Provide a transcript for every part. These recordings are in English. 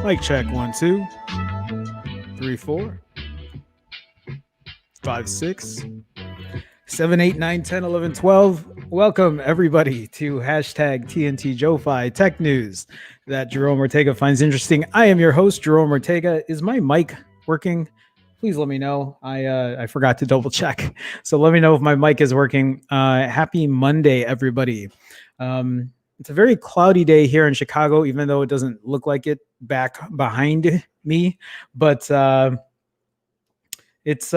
Mic check 1 2 3 4 5 6 7 8 9 10 11 12. Welcome everybody to hashtag TNT JoeFi Tech News that Jerome Ortega finds interesting. I am your host, Jerome Ortega. Is my mic working? Please let me know. I forgot to double check. So let me know if my mic is working. Happy Monday, everybody. It's a very cloudy day here in Chicago, even though it doesn't look like it back behind me. But it's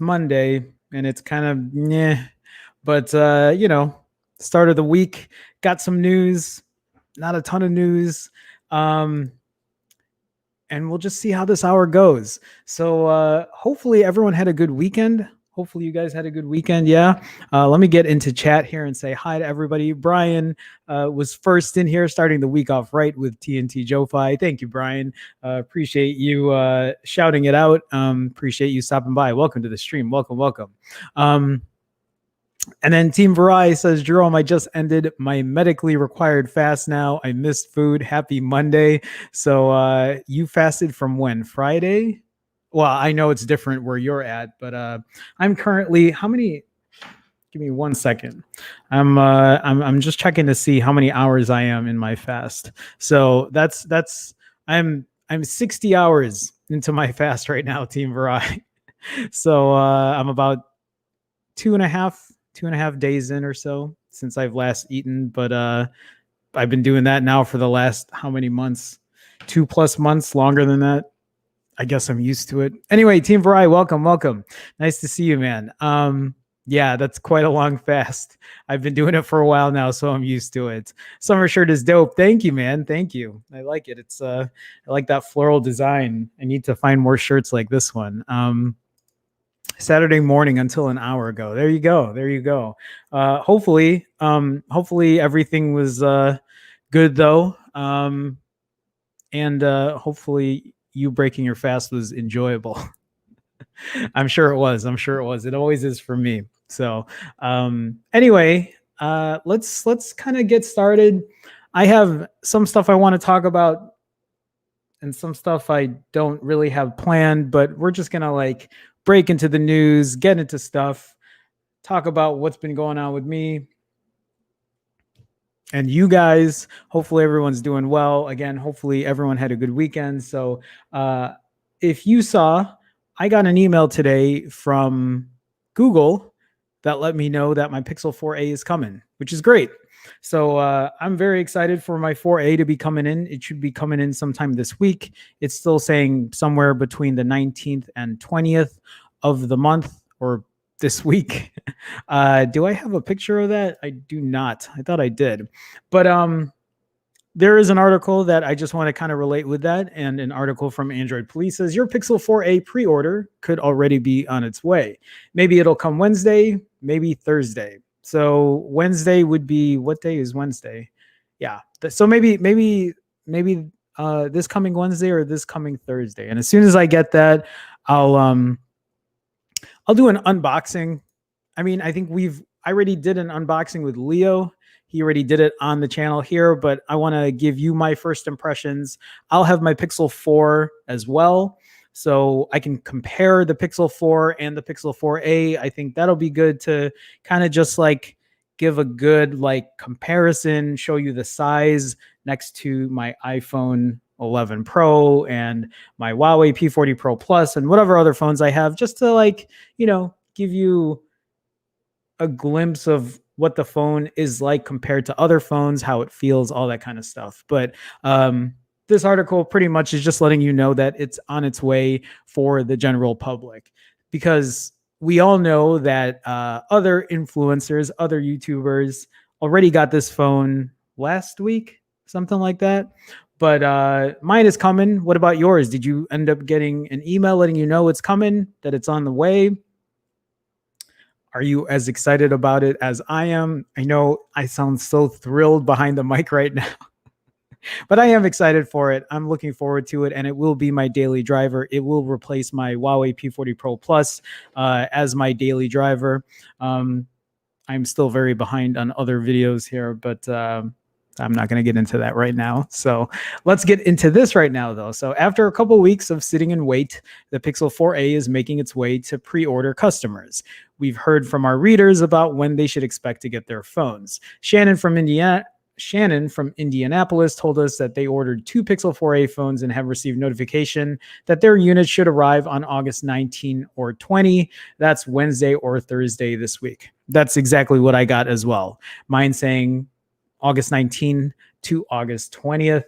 Monday and it's kind of but start of the week, got some news, not a ton of news. And we'll just see how this hour goes. So hopefully everyone had a good weekend. Hopefully you guys had a good weekend. Yeah. Let me get into chat here and say hi to everybody. Brian was first in here, starting the week off right with TNT JoeFi. Thank you, Brian. Appreciate you shouting it out. Appreciate you stopping by. Welcome to the stream. Welcome. And then Team Varai says, Jerome, I just ended my medically required fast now. I missed food. Happy Monday. So you fasted from when? Friday? Well, I know it's different where you're at, but I'm currently, how many? Give me 1 second. I'm just checking to see how many hours I am in my fast. So I'm 60 hours into my fast right now, Team Varai. So I'm about two and a half days in or so since I've last eaten, but I've been doing that now for the last how many months? 2+ months, longer than that. I guess I'm used to it. Anyway, Team Varai, welcome. Nice to see you, man. Yeah, that's quite a long fast. I've been doing it for a while now, so I'm used to it. Summer shirt is dope. Thank you, man. Thank you. I like it. It's I like that floral design. I need to find more shirts like this one. Saturday morning until an hour ago. There you go. Hopefully everything was good though. And hopefully you breaking your fast was enjoyable. I'm sure it was. It always is for me. So anyway, let's kind of get started. I have some stuff I want to talk about and some stuff I don't really have planned, but we're just gonna like break into the news, get into stuff, talk about what's been going on with me and you guys. Hopefully everyone's doing well. Again, hopefully everyone had a good weekend. So if you saw, I got an email today from Google that let me know that my Pixel 4a is coming, which is great. So I'm very excited for my 4a to be coming in. It should be coming in sometime this week. It's still saying somewhere between the 19th and 20th of the month, or this week. Do I have a picture of that? I do not. I thought I did. But there is an article that I just want to kind of relate with that. And an article from Android Police says your Pixel 4a pre-order could already be on its way. Maybe it'll come Wednesday, maybe Thursday. So Wednesday would be, what day is Wednesday? Yeah. So maybe this coming Wednesday or this coming Thursday. And as soon as I get that, I'll do an unboxing. I mean, I think I already did an unboxing with Leo. He already did it on the channel here, but I want to give you my first impressions. I'll have my Pixel 4 as well, so I can compare the Pixel 4 and the Pixel 4a. I think that'll be good to kind of just like give a good like comparison, show you the size next to my iPhone 11 Pro and my Huawei P40 Pro Plus and whatever other phones I have, just to like, give you a glimpse of what the phone is like compared to other phones, how it feels, all that kind of stuff. But this article pretty much is just letting you know that it's on its way for the general public, because we all know that other influencers, other YouTubers already got this phone last week, something like that. But mine is coming. What about yours? Did you end up getting an email letting you know it's coming, that it's on the way? Are you as excited about it as I am? I know I sound so thrilled behind the mic right now, but I am excited for it. I'm looking forward to it, and it will be my daily driver. It will replace my Huawei P40 Pro Plus as my daily driver. I'm still very behind on other videos here, but I'm not going to get into that right now. So let's get into this right now, though. So after a couple of weeks of sitting in wait, the Pixel 4a is making its way to pre-order customers. We've heard from our readers about when they should expect to get their phones. Shannon from Indianapolis told us that they ordered 2 Pixel 4a phones and have received notification that their units should arrive on August 19 or 20. That's Wednesday or Thursday this week. That's exactly what I got as well. Mine saying August 19 to August 20th.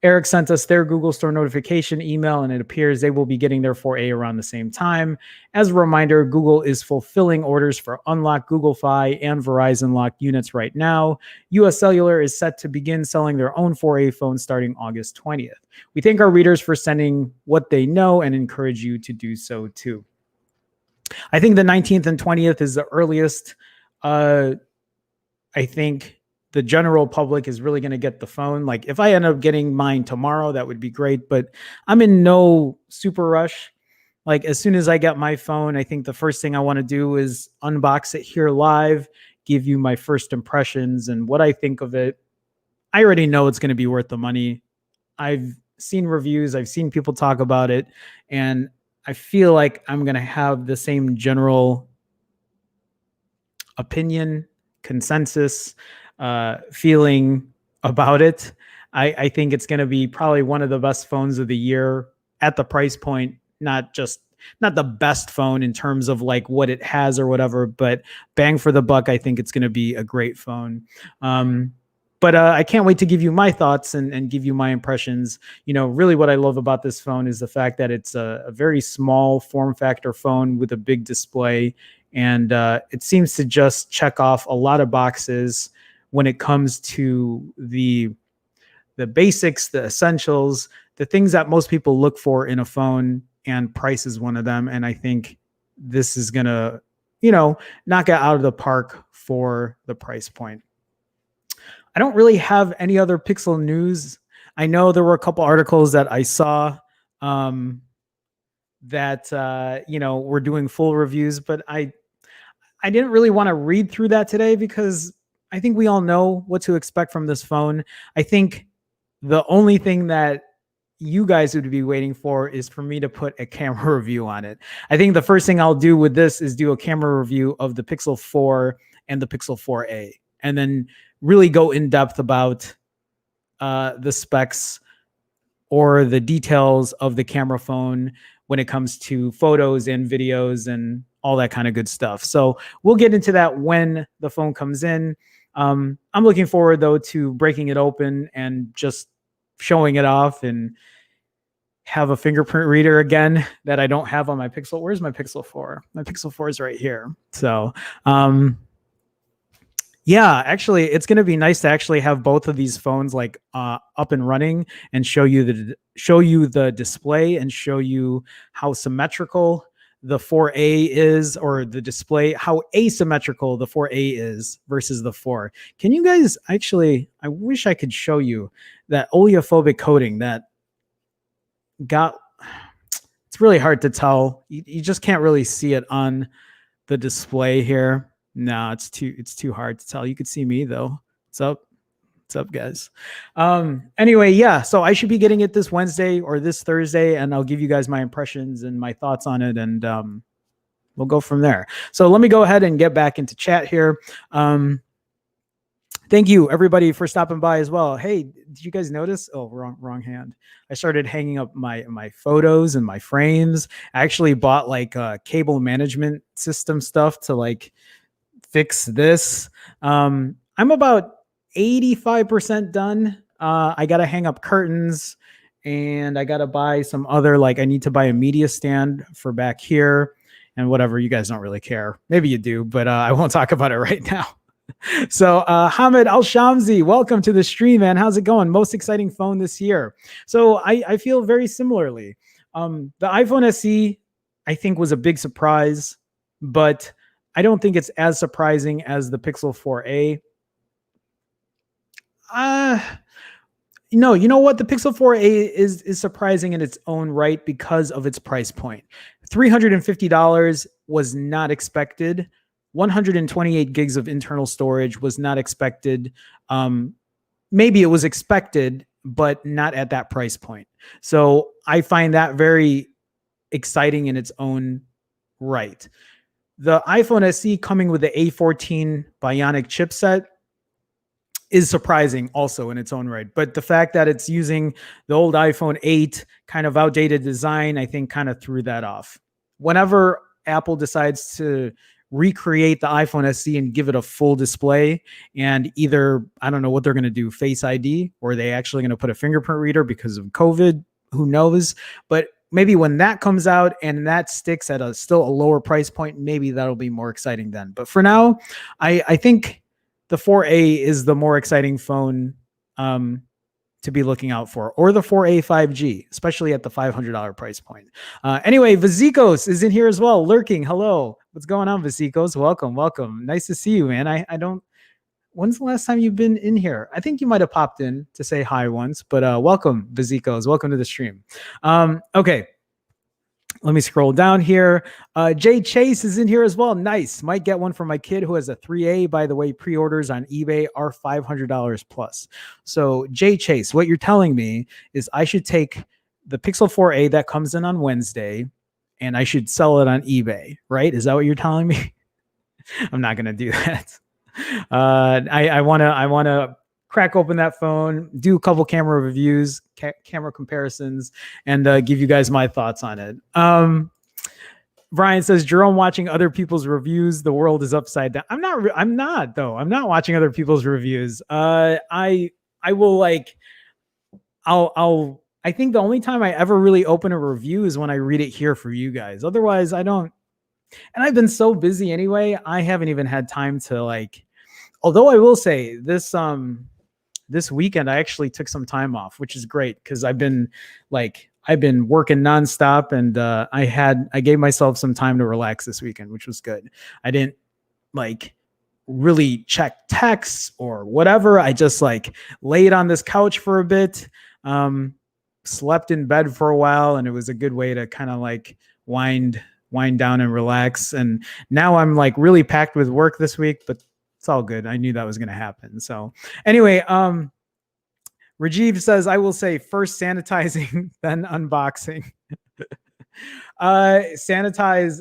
Eric sent us their Google Store notification email, and it appears they will be getting their 4a around the same time. As a reminder, Google is fulfilling orders for unlocked Google Fi and Verizon locked units right now. US Cellular is set to begin selling their own 4a phones starting August 20th. We thank our readers for sending what they know and encourage you to do so too. I think the 19th and 20th is the earliest I think the general public is really going to get the phone. Like if I end up getting mine tomorrow, that would be great, but I'm in no super rush. Like as soon as I get my phone, I think the first thing I want to do is unbox it here live, give you my first impressions and what I think of it. I already know it's going to be worth the money. I've seen reviews, I've seen people talk about it, and I feel like I'm going to have the same general opinion, consensus feeling about it. I think it's going to be probably one of the best phones of the year at the price point, not the best phone in terms of like what it has or whatever, but bang for the buck, I think it's going to be a great phone. But I can't wait to give you my thoughts and give you my impressions. Really what I love about this phone is the fact that it's a very small form factor phone with a big display. And it seems to just check off a lot of boxes when it comes to the basics, the essentials, the things that most people look for in a phone, and price is one of them. And I think this is going to, knock it out of the park for the price point. I don't really have any other Pixel news. I know there were a couple articles that I saw that were doing full reviews, but I didn't really want to read through that today because I think we all know what to expect from this phone. I think the only thing that you guys would be waiting for is for me to put a camera review on it. I think the first thing I'll do with this is do a camera review of the Pixel 4 and the Pixel 4a, and then really go in depth about the specs or the details of the camera phone when it comes to photos and videos and all that kind of good stuff. So we'll get into that when the phone comes in. I'm looking forward though to breaking it open and just showing it off and have a fingerprint reader again that I don't have on my Pixel. Where's my Pixel 4? My Pixel 4 is right here. So, yeah, actually, it's going to be nice to actually have both of these phones like up and running and show you the display and show you how symmetrical the 4A is, or the display, how asymmetrical the 4A is versus the 4. Can you guys actually, I wish I could show you that oleophobic coating that got, it's really hard to tell. You just can't really see it on the display here. No, it's too hard to tell. You could see me though. What's up? What's up, guys? Anyway, yeah, so I should be getting it this Wednesday or this Thursday, and I'll give you guys my impressions and my thoughts on it, and we'll go from there. So let me go ahead and get back into chat here. Thank you, everybody, for stopping by as well. Hey, did you guys notice? Oh, wrong hand. I started hanging up my photos and my frames. I actually bought like cable management system stuff to like fix this. I'm about 85% done. I got to hang up curtains, and I got to buy some other, like I need to buy a media stand for back here and whatever. You guys don't really care. Maybe you do, but I won't talk about it right now. So Hamid Al-Shamsi, welcome to the stream, man. How's it going? Most exciting phone this year. So I feel very similarly. The iPhone SE, I think, was a big surprise, but I don't think it's as surprising as the Pixel 4a. No, you know what? The Pixel 4a is surprising in its own right because of its price point. $350 was not expected. 128 gigs of internal storage was not expected. Maybe it was expected, but not at that price point. So I find that very exciting in its own right. The iPhone SE coming with the A14 Bionic chipset is surprising also in its own right. But the fact that it's using the old iPhone 8 kind of outdated design, I think kind of threw that off. Whenever Apple decides to recreate the iPhone SE and give it a full display, and either, I don't know what they're going to do, Face ID, or are they actually going to put a fingerprint reader because of COVID? Who knows? But maybe when that comes out and that sticks at still a lower price point, maybe that'll be more exciting then. But for now, I think the 4A is the more exciting phone to be looking out for, or the 4A 5G, especially at the $500 price point. Anyway, Vazikos is in here as well, lurking. Hello. What's going on, Vazikos? Welcome, welcome. Nice to see you, man. I don't, when's the last time you've been in here? I think you might have popped in to say hi once, but welcome, Vazikos. Welcome to the stream. Okay. Let me scroll down here. Jay Chase is in here as well. Nice. Might get one for my kid who has a 3A. By the way, pre-orders on eBay are $500 plus. So Jay Chase, what you're telling me is I should take the Pixel 4a that comes in on Wednesday and I should sell it on eBay, right? Is that what you're telling me? I'm not going to do that. I want to crack open that phone, do a couple camera reviews, camera comparisons, and give you guys my thoughts on it. Brian says, Jerome watching other people's reviews. The world is upside down. I'm not though. I'm not watching other people's reviews. I will like, I think the only time I ever really open a review is when I read it here for you guys. Otherwise I don't. And I've been so busy anyway. I haven't even had time to like, although I will say this weekend, I actually took some time off, which is great because I've been working nonstop, and I gave myself some time to relax this weekend, which was good. I didn't like really check texts or whatever. I just like laid on this couch for a bit, slept in bed for a while, and it was a good way to kind of like wind down and relax. And now I'm like really packed with work this week, but it's all good. I knew that was going to happen. So anyway, Rajiv says, I will say first sanitizing, then unboxing. Sanitize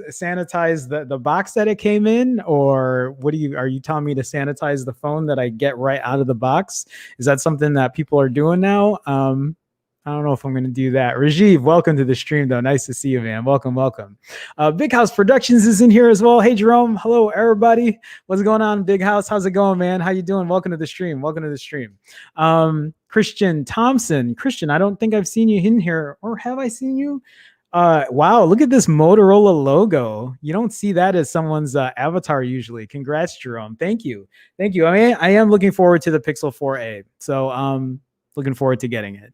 the box that it came in, or are you telling me to sanitize the phone that I get right out of the box? Is that something that people are doing now? I don't know if I'm going to do that. Rajiv, welcome to the stream, though. Nice to see you, man. Welcome, welcome. Big House Productions is in here as well. Hey, Jerome. Hello, everybody. What's going on, Big House? How's it going, man? How you doing? Welcome to the stream. Welcome to the stream. Christian Thompson. Christian, I don't think I've seen you in here, or have I seen you? Wow, look at this Motorola logo. You don't see that as someone's avatar usually. Congrats, Jerome. Thank you. Thank you. I mean, I am looking forward to the Pixel 4a. So looking forward to getting it.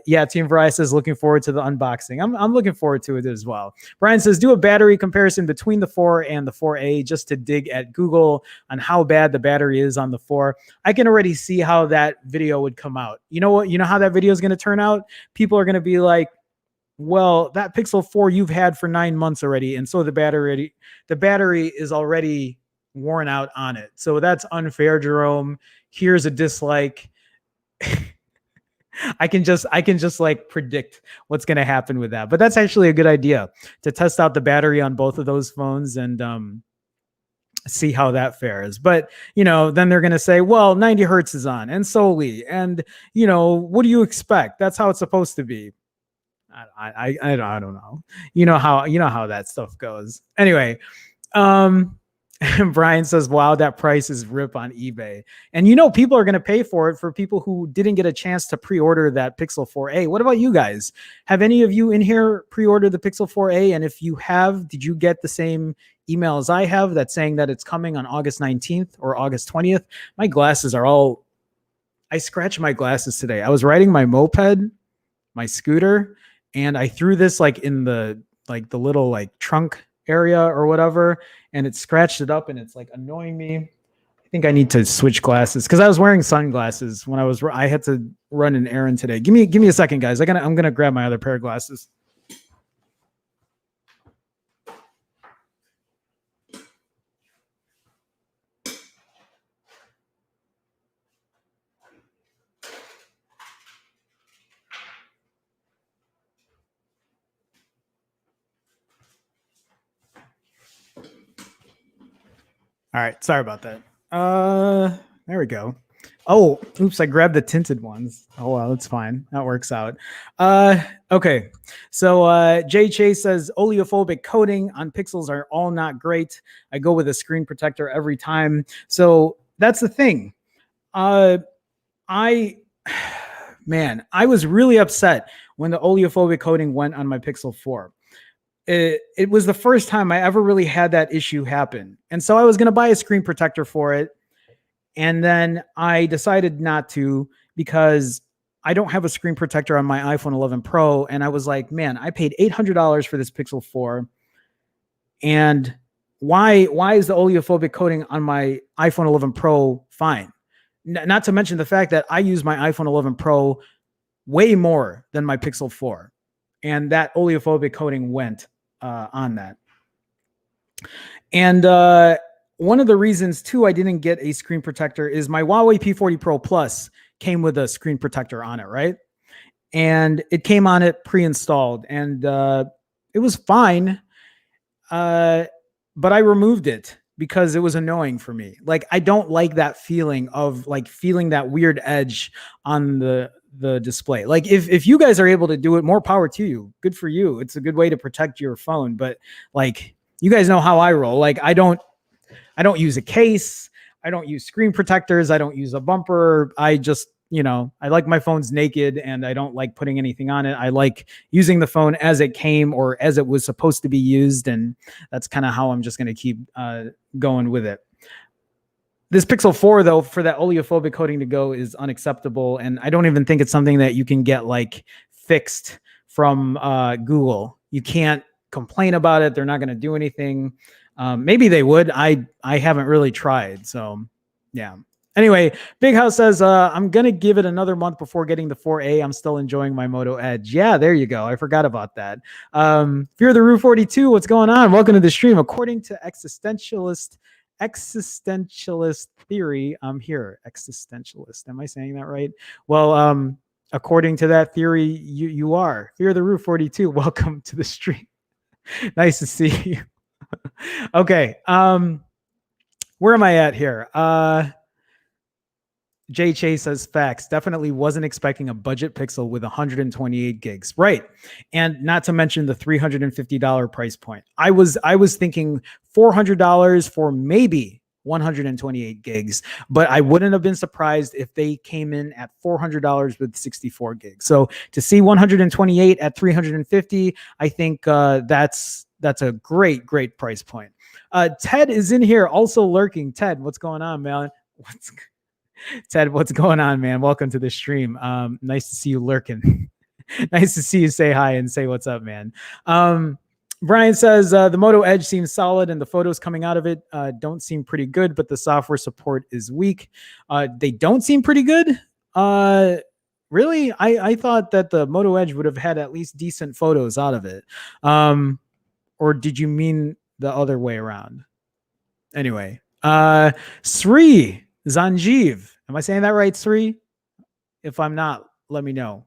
Yeah, Team Verizon says looking forward to the unboxing. I'm looking forward to it as well. Brian says do a battery comparison between the 4 and the 4a just to dig at Google on how bad the battery is on the 4. I can already see how that video would come out. You know what? You know how that video is going to turn out? People are going to be like, well, that Pixel 4 you've had for 9 months already, and so the battery is already worn out on it. So that's unfair, Jerome. Here's a dislike. I can just like predict what's going to happen with that. But that's actually a good idea to test out the battery on both of those phones and see how that fares. But, you know, then they're going to say, well, 90 hertz is on and solely. And, you know, what do you expect? That's how it's supposed to be. I don't know. You know how that stuff goes. Anyway, Brian says, wow, that price is rip on eBay. And you know, people are going to pay for it for people who didn't get a chance to pre-order that Pixel 4a. What about you guys? Have any of you in here pre-ordered the Pixel 4a? And if you have, did you get the same email as I have that's saying that it's coming on August 19th or August 20th? My glasses are all, I scratched my glasses today. I was riding my moped, my scooter, and I threw this like in the little like trunk area or whatever, and it scratched it up and it's like annoying me. I think I need to switch glasses because I was wearing sunglasses when I had to run an errand today. Give me a second, guys. I'm gonna grab my other pair of glasses. All right, sorry about that. There we go. Oh, oops, I grabbed the tinted ones. Oh, well, that's fine. That works out. Okay. So Jay Chase says oleophobic coating on Pixels are all not great. I go with a screen protector every time. So that's the thing. I was really upset when the oleophobic coating went on my Pixel 4. It was the first time I ever really had that issue happen. And so I was going to buy a screen protector for it. And then I decided not to because I don't have a screen protector on my iPhone 11 Pro. And I was like, man, I paid $800 for this Pixel 4. And why is the oleophobic coating on my iPhone 11 Pro fine? Not to mention the fact that I use my iPhone 11 Pro way more than my Pixel 4. And that oleophobic coating went on that. And one of the reasons, too, I didn't get a screen protector is my Huawei P40 Pro Plus came with a screen protector on it, right? And it came on it pre-installed, and it was fine, but I removed it because it was annoying for me. Like, I don't like that feeling of like feeling that weird edge on the display. Like if you guys are able to do it, more power to you. Good for you. It's a good way to protect your phone. But like, you guys know how I roll. Like I don't use a case. I don't use screen protectors. I don't use a bumper. I just, you know, I like my phones naked and I don't like putting anything on it. I like using the phone as it came or as it was supposed to be used. And that's kind of how I'm just going to keep going with it. This Pixel 4, though, for that oleophobic coating to go is unacceptable. And I don't even think it's something that you can get like fixed from Google. You can't complain about it. They're not going to do anything. Maybe they would. I haven't really tried. So, yeah. Anyway, Big House says, I'm going to give it another month before getting the 4A. I'm still enjoying my Moto Edge. Yeah, there you go. I forgot about that. Fear the Rue 42, what's going on? Welcome to the stream. According to existentialist theory, I'm here. Existentialist. Am I saying that right? Well, according to that theory, you are. Fear the Rue 42, welcome to the stream. Nice to see you. Okay. Where am I at here? Jay Chase says facts. Definitely wasn't expecting a budget Pixel with 128 gigs. Right. And not to mention the $350 price point. I was thinking $400 for maybe 128 gigs, but I wouldn't have been surprised if they came in at $400 with 64 gigs. So to see 128 at 350, I think that's a great price point. Ted is in here also lurking. Ted, what's going on, man? Ted, what's going on, man? Welcome to the stream. Nice to see you lurking. Nice to see you say hi and say what's up, man. Brian says the Moto Edge seems solid and the photos coming out of it don't seem pretty good, but the software support is weak. They don't seem pretty good. Really? I thought that the Moto Edge would have had at least decent photos out of it. Or did you mean the other way around? Anyway, Sri Zanjeev. Am I saying that right, Sri? If I'm not, let me know.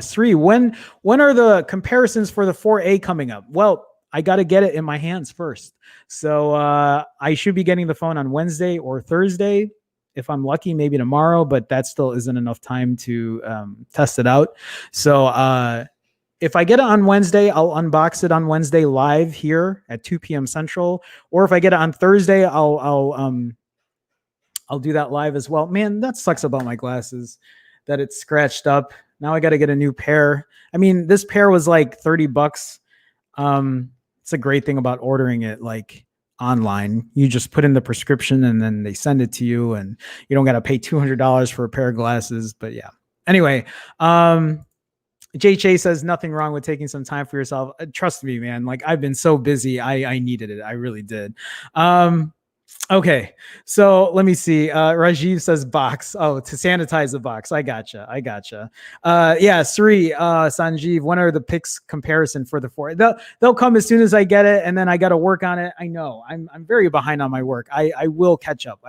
Sri, when are the comparisons for the 4A coming up? Well, I got to get it in my hands first. So I should be getting the phone on Wednesday or Thursday. If I'm lucky, maybe tomorrow, but that still isn't enough time to test it out. So if I get it on Wednesday, I'll unbox it on Wednesday live here at 2 p.m. Central. Or if I get it on Thursday, I'll do that live as well. Man, that sucks about my glasses, that it's scratched up. Now I got to get a new pair. I mean, this pair was like $30. It's a great thing about ordering it like online. You just put in the prescription and then they send it to you, and you don't got to pay $200 for a pair of glasses. But yeah. Anyway, JH says nothing wrong with taking some time for yourself. Trust me, man. Like I've been so busy. I needed it. I really did. Okay, so let me see. Rajiv says box. Oh, to sanitize the box. I gotcha. Yeah, Sri, Sanjeev, when are the picks comparison for the 4? They'll come as soon as I get it, and then I got to work on it. I know. I'm very behind on my work. I will catch up.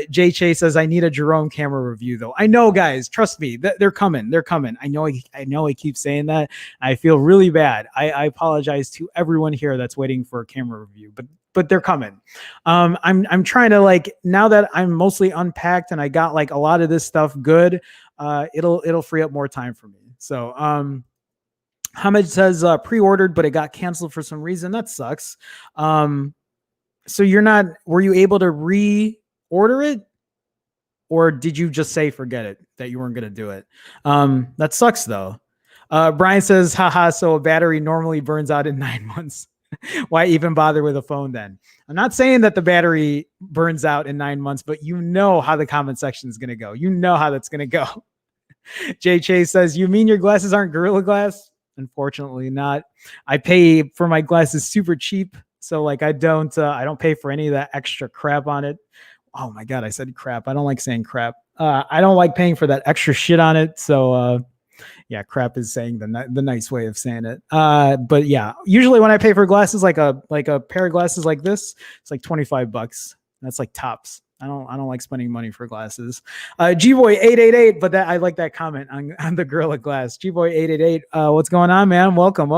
Jay Chase says I need a Jerome camera review though. I know, guys. Trust me. They're coming. I know I keep saying that. I feel really bad. I apologize to everyone here that's waiting for a camera review, but they're coming. I'm trying to, like, now that I'm mostly unpacked and I got like a lot of this stuff good, it'll free up more time for me. So Hamid says pre-ordered, but it got canceled for some reason. That sucks. So were you able to re-order it? Or did you just say forget it, that you weren't going to do it? That sucks though. Brian says, haha, so a battery normally burns out in 9 months. Why even bother with a phone then? I'm not saying that the battery burns out in 9 months, but you know how the comment section is going to go. You know how that's going to go. Jay Chase says, you mean your glasses aren't Gorilla Glass? Unfortunately not. I pay for my glasses super cheap. So like I don't pay for any of that extra crap on it. Oh my God, I said crap. I don't like saying crap. I don't like paying for that extra shit on it. So yeah, crap is saying the nice way of saying it. But yeah, usually when I pay for glasses, like a pair of glasses like this, it's like $25. That's like tops. I don't like spending money for glasses. Gboy888, but that I like that comment on the Gorilla Glass. Gboy888, what's going on, man? Welcome.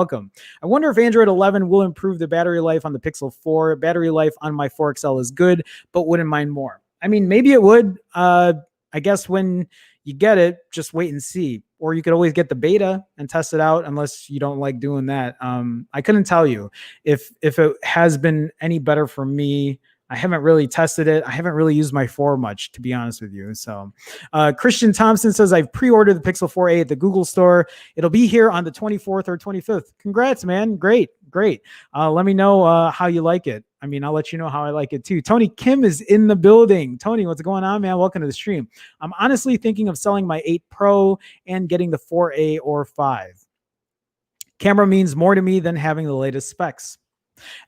I wonder if Android 11 will improve the battery life on the Pixel 4. Battery life on my 4XL is good, but wouldn't mind more. I mean, maybe it would. I guess when you get it, just wait and see. Or you could always get the beta and test it out, unless you don't like doing that. I couldn't tell you if it has been any better for me. I haven't really tested it. I haven't really used my 4 much, to be honest with you. So Christian Thompson says, I've pre-ordered the Pixel 4a at the Google store. It'll be here on the 24th or 25th. Congrats, man. Great. Let me know how you like it. I mean, I'll let you know how I like it too. Tony Kim is in the building. Tony, what's going on, man? Welcome to the stream. I'm honestly thinking of selling my 8 Pro and getting the 4A or 5. Camera means more to me than having the latest specs.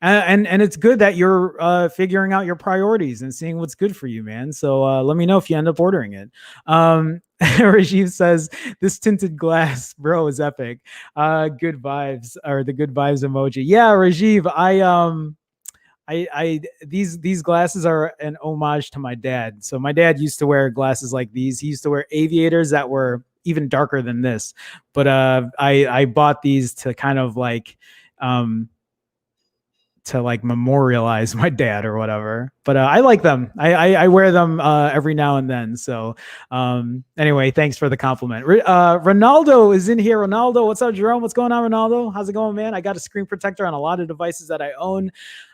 And it's good that you're figuring out your priorities and seeing what's good for you, man. So let me know if you end up ordering it. Rajiv says, this tinted glass, bro, is epic. Good vibes, or the good vibes emoji. Yeah, Rajiv, these glasses are an homage to my dad. So my dad used to wear glasses like these. He used to wear aviators that were even darker than this. But I bought these to kind of like to like memorialize my dad or whatever. But I like them. I wear them every now and then. So anyway, thanks for the compliment. Ronaldo is in here. Ronaldo, what's up, Jerome? What's going on, Ronaldo? How's it going, man? I got a screen protector on a lot of devices that I own.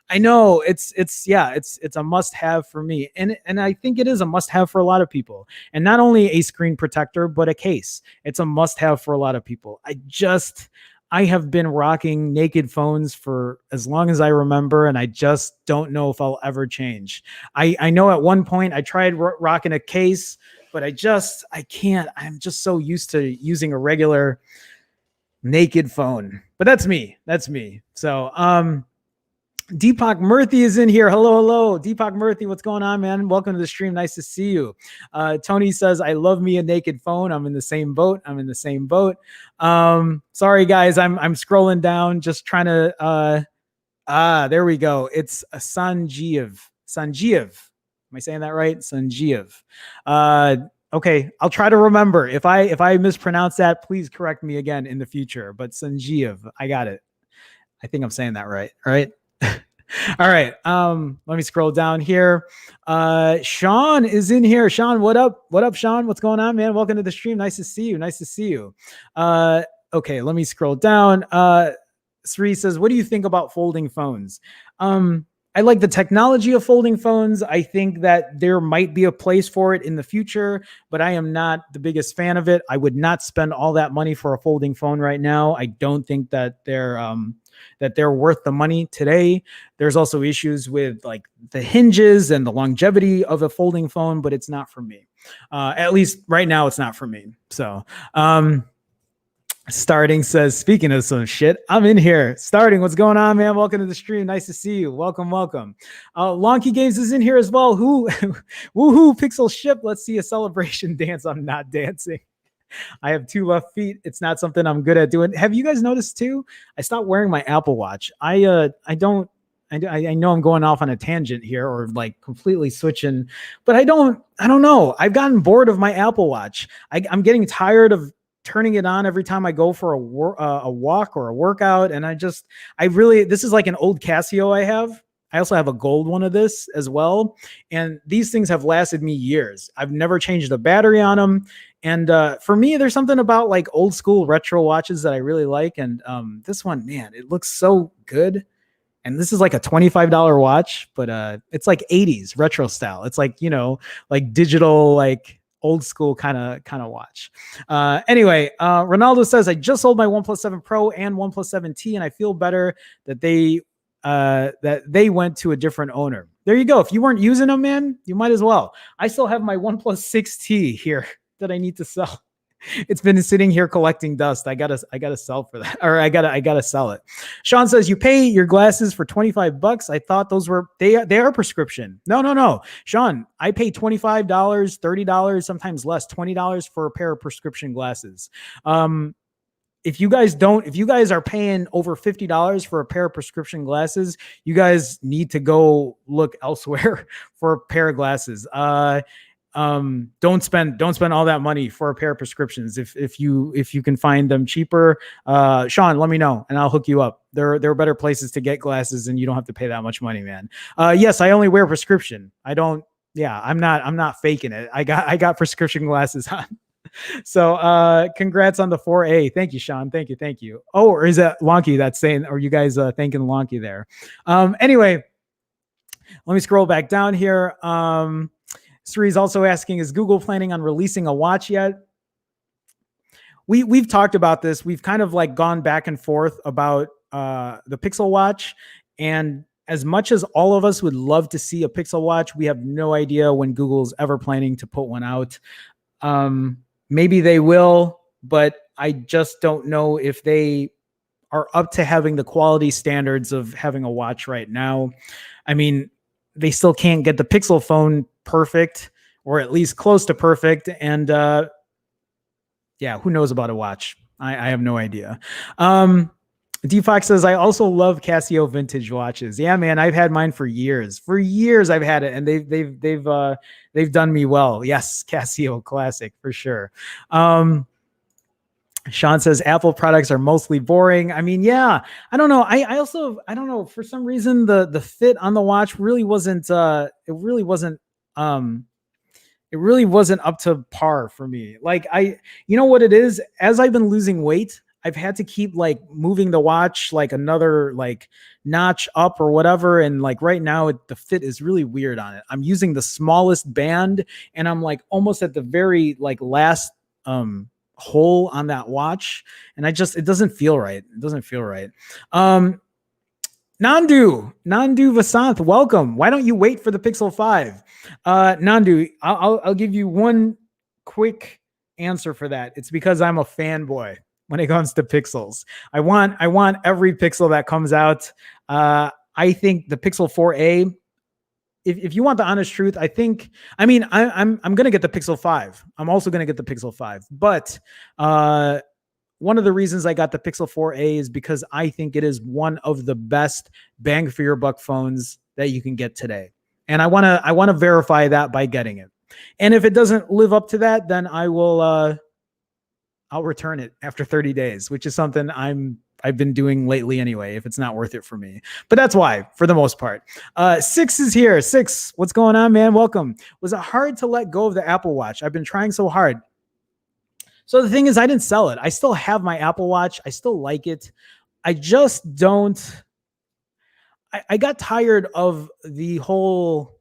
I know it's a must have for me, and I think it is a must have for a lot of people. And not only a screen protector, but a case. It's a must have for a lot of people. I have been rocking naked phones for as long as I remember, and I just don't know if I'll ever change. I know at one point I tried rocking a case, but I can't. I'm just so used to using a regular naked phone. But that's me. So Deepak Murthy is in here. Hello. Deepak Murthy, what's going on, man? Welcome to the stream. Nice to see you. Tony says, I love me a naked phone. I'm in the same boat. Sorry, guys. I'm scrolling down, just trying to, there we go. It's a Sanjeev. Am I saying that right? Sanjeev. Okay, I'll try to remember. If I mispronounce that, please correct me again in the future. But Sanjeev, I got it. I think I'm saying that right. All right. All right. Let me scroll down here. Sean is in here. Sean, what up? What up, Sean? What's going on, man? Welcome to the stream. Nice to see you. Okay, let me scroll down. Sri says, what do you think about folding phones? I like the technology of folding phones. I think that there might be a place for it in the future, but I am not the biggest fan of it. I would not spend all that money for a folding phone right now. I don't think that they're worth the money today. There's also issues with like the hinges and the longevity of a folding phone, but it's not for me. At least right now, it's not for me. So, Starting says, speaking of some shit, I'm in here. Starting, what's going on, man? Welcome to the stream. Nice to see you. Welcome. Lonky Games is in here as well. Woohoo, Pixel Ship. Let's see a celebration dance. I'm not dancing. I have 2 left feet. It's not something I'm good at doing. Have you guys noticed too? I stopped wearing my Apple Watch. I know I'm going off on a tangent here or like completely switching, but I don't know. I've gotten bored of my Apple Watch. I'm getting tired of turning it on every time I go for a walk or a workout. And this is like an old Casio I have. I also have a gold one of this as well. And these things have lasted me years. I've never changed the battery on them. And for me, there's something about like old school retro watches that I really like. And this one, man, it looks so good. And this is like a $25 watch, but it's like 80s retro style. It's like, like digital, like old school kind of watch. Anyway, Ronaldo says, I just sold my OnePlus 7 Pro and OnePlus 7T, and I feel better that they went to a different owner. There you go. If you weren't using them, man, you might as well. I still have my OnePlus 6T here that I need to sell. It's been sitting here collecting dust. I gotta sell for that, or I gotta sell it. Sean says, you pay your glasses for $25. I thought those were they are prescription. No, Sean, I pay $25, $30, sometimes less, $20 for a pair of prescription glasses. If you guys are paying over $50 for a pair of prescription glasses, you guys need to go look elsewhere for a pair of glasses. Don't spend all that money for a pair of prescriptions. If you can find them cheaper, Sean, let me know and I'll hook you up. There are better places to get glasses and you don't have to pay that much money, man. Yes, I only wear prescription. I'm not faking it. I got prescription glasses on. So congrats on the 4A. Thank you, Sean. Thank you. Oh, or is that Lonky that's saying, or you guys thanking Lonky there? Anyway, let me scroll back down here. Sri's also asking, is Google planning on releasing a watch yet? We've talked about this. We've kind of like gone back and forth about the Pixel Watch. And as much as all of us would love to see a Pixel Watch, we have no idea when Google's ever planning to put one out. Maybe they will, but I just don't know if they are up to having the quality standards of having a watch right now. I mean, they still can't get the Pixel phone perfect, or at least close to perfect. And who knows about a watch? I have no idea. DFox says, I also love Casio vintage watches. Yeah, man, I've had mine for years. I've had it, and they've done me well. Yes, Casio classic for sure. Sean says Apple products are mostly boring. I mean, yeah, I don't know. I also, I don't know, for some reason the fit on the watch really wasn't um it really wasn't up to par for me. Like you know what it is? As I've been losing weight, I've had to keep like moving the watch like another like notch up or whatever. And like right now, the fit is really weird on it. I'm using the smallest band, and I'm like almost at the very like last hole on that watch, and it doesn't feel right. It doesn't feel right. Um, Nandu Vasanth, welcome. Why don't you wait for the Pixel 5? Nandu, I'll give you one quick answer for that. It's because I'm a fanboy when it comes to pixels. I want every pixel that comes out. I think the Pixel 4a, if you want the honest truth, I'm gonna get the Pixel 5. I'm also gonna get the Pixel 5, but one of the reasons I got the Pixel 4a is because I think it is one of the best bang for your buck phones that you can get today. And I want to verify that by getting it. And if it doesn't live up to that, then I'll return it after 30 days, which is something I've been doing lately anyway, if it's not worth it for me. But that's why, for the most part. Six is here. Six, what's going on, man? Welcome. Was it hard to let go of the Apple Watch? I've been trying so hard. So the thing is, I didn't sell it. I still have my Apple Watch. I still like it. I just don't. I got tired of the whole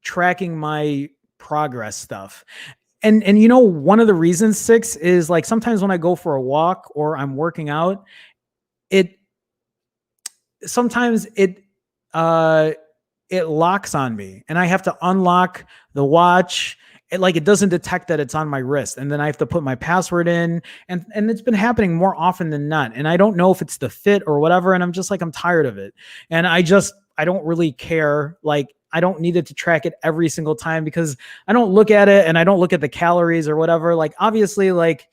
tracking my progress stuff. And you know, one of the reasons, Six, is like sometimes when I go for a walk or I'm working out, sometimes it locks on me, and I have to unlock the watch. It doesn't detect that it's on my wrist, and then I have to put my password in, and it's been happening more often than not. And I don't know if it's the fit or whatever, and I'm just like, I'm tired of it. And I don't really care. Like, I don't need it to track it every single time because I don't look at it and I don't look at the calories or whatever. Like, obviously, like,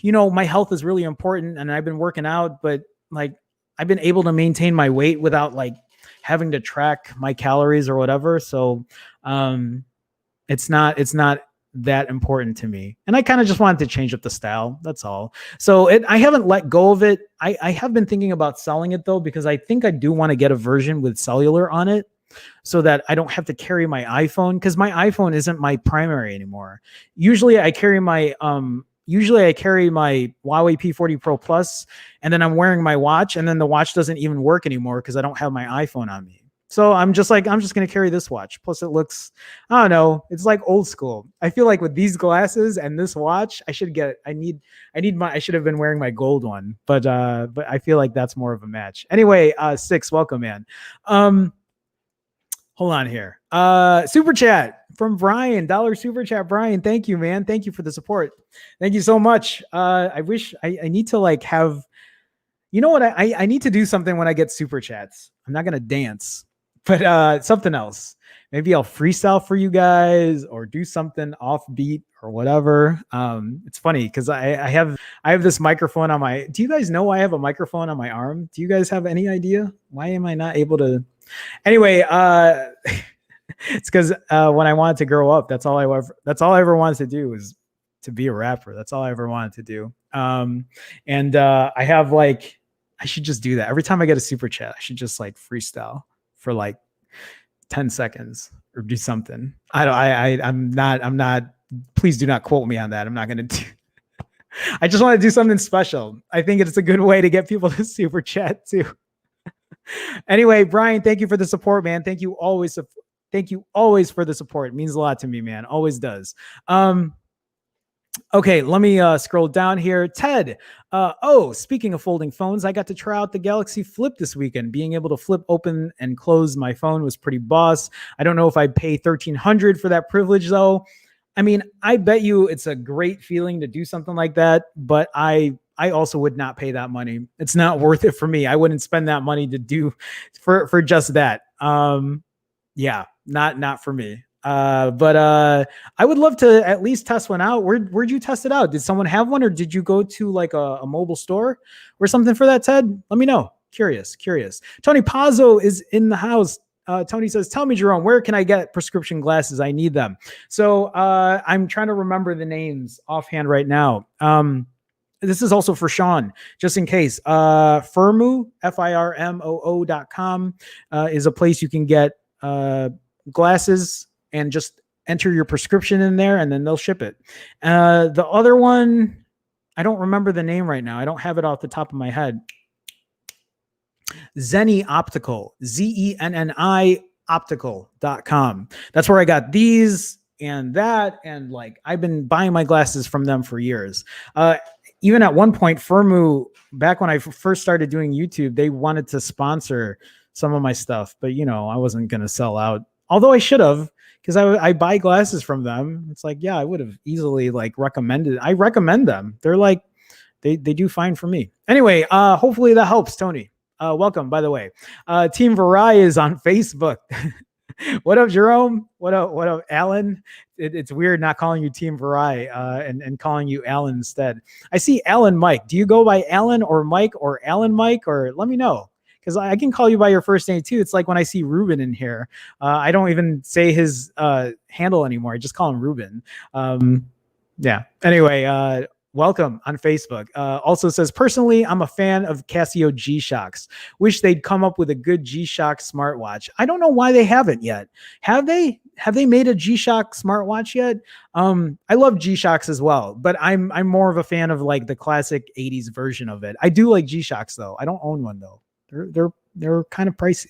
you know, my health is really important, and I've been working out, but like I've been able to maintain my weight without like having to track my calories or whatever. So, it's not that important to me. And I kind of just wanted to change up the style. That's all. So I haven't let go of it. I have been thinking about selling it though, because I think I do want to get a version with cellular on it so that I don't have to carry my iPhone, because my iPhone isn't my primary anymore. Usually I carry my Huawei P40 Pro Plus, and then I'm wearing my watch, and then the watch doesn't even work anymore because I don't have my iPhone on me. So I'm just going to carry this watch. Plus it looks, I don't know, it's like old school. I feel like with these glasses and this watch, I should have been wearing my gold one, but I feel like that's more of a match. Anyway, Six, welcome, man. Hold on here. Super chat from Brian, $1 super chat. Brian, thank you, man. Thank you for the support. Thank you so much. I wish I need to like have, you know what? I need to do something when I get super chats. I'm not going to dance, but something else. Maybe I'll freestyle for you guys or do something offbeat or whatever. It's funny because I have this microphone on my, do you guys know I have a microphone on my arm? Do you guys have any idea? Why am I not able to? Anyway, it's because when I wanted to grow up, that's all I ever wanted to do was to be a rapper. That's all I ever wanted to do. And I have like, I should just do that. Every time I get a super chat, I should just like freestyle for like 10 seconds or do something. I'm not, please do not quote me on that. I'm not going to do, I just want to do something special. I think it's a good way to get people to super chat too. Anyway, Brian, thank you for the support, man. Thank you always for the support. It means a lot to me, man. Always does. Okay, let me scroll down here. Ted, speaking of folding phones, I got to try out the Galaxy Flip this weekend. Being able to flip open and close my phone was pretty boss. I don't know if I'd pay $1,300 for that privilege though. I mean, I bet you it's a great feeling to do something like that, but I also would not pay that money. It's not worth it for me. I wouldn't spend that money to do for just that. Yeah, not for me. But I would love to at least test one out. Where'd you test it out? Did someone have one, or did you go to like a mobile store or something for that, Ted? Let me know. Curious. Tony Pazzo is in the house. Tony says, tell me, Jerome, where can I get prescription glasses? I need them. So I'm trying to remember the names offhand right now. this is also for Sean, just in case. Firmoo, FIRMOO.com is a place you can get glasses and just enter your prescription in there and then they'll ship it. The other one, I don't remember the name right now. I don't have it off the top of my head. Zenni Optical, ZENNI optical.com. That's where I got these and that. And like, I've been buying my glasses from them for years. Even at one point, Firmoo, back when I first started doing YouTube, they wanted to sponsor some of my stuff, but you know, I wasn't going to sell out. Although I should have, because I buy glasses from them. It's like, yeah, I would have easily like recommended. I recommend them. They're like, they do fine for me. Anyway, hopefully that helps, Tony. Welcome, by the way. Team Varai is on Facebook. What up, Jerome? What up, Alan? It's weird not calling you Team Varai and calling you Alan instead. I see Alan Mike. Do you go by Alan or Mike or Alan Mike? Or let me know, because I can call you by your first name too. It's like when I see Ruben in here. I don't even say his handle anymore. I just call him Ruben. Yeah. Anyway, welcome on Facebook. Also says, personally, I'm a fan of Casio G-Shocks. Wish they'd come up with a good G-Shock smartwatch. I don't know why they haven't yet. Have they? Have they made a G-Shock smartwatch yet? I love G-Shocks as well, but I'm more of a fan of like the classic 80s version of it. I do like G-Shocks though. I don't own one though. They're kind of pricey.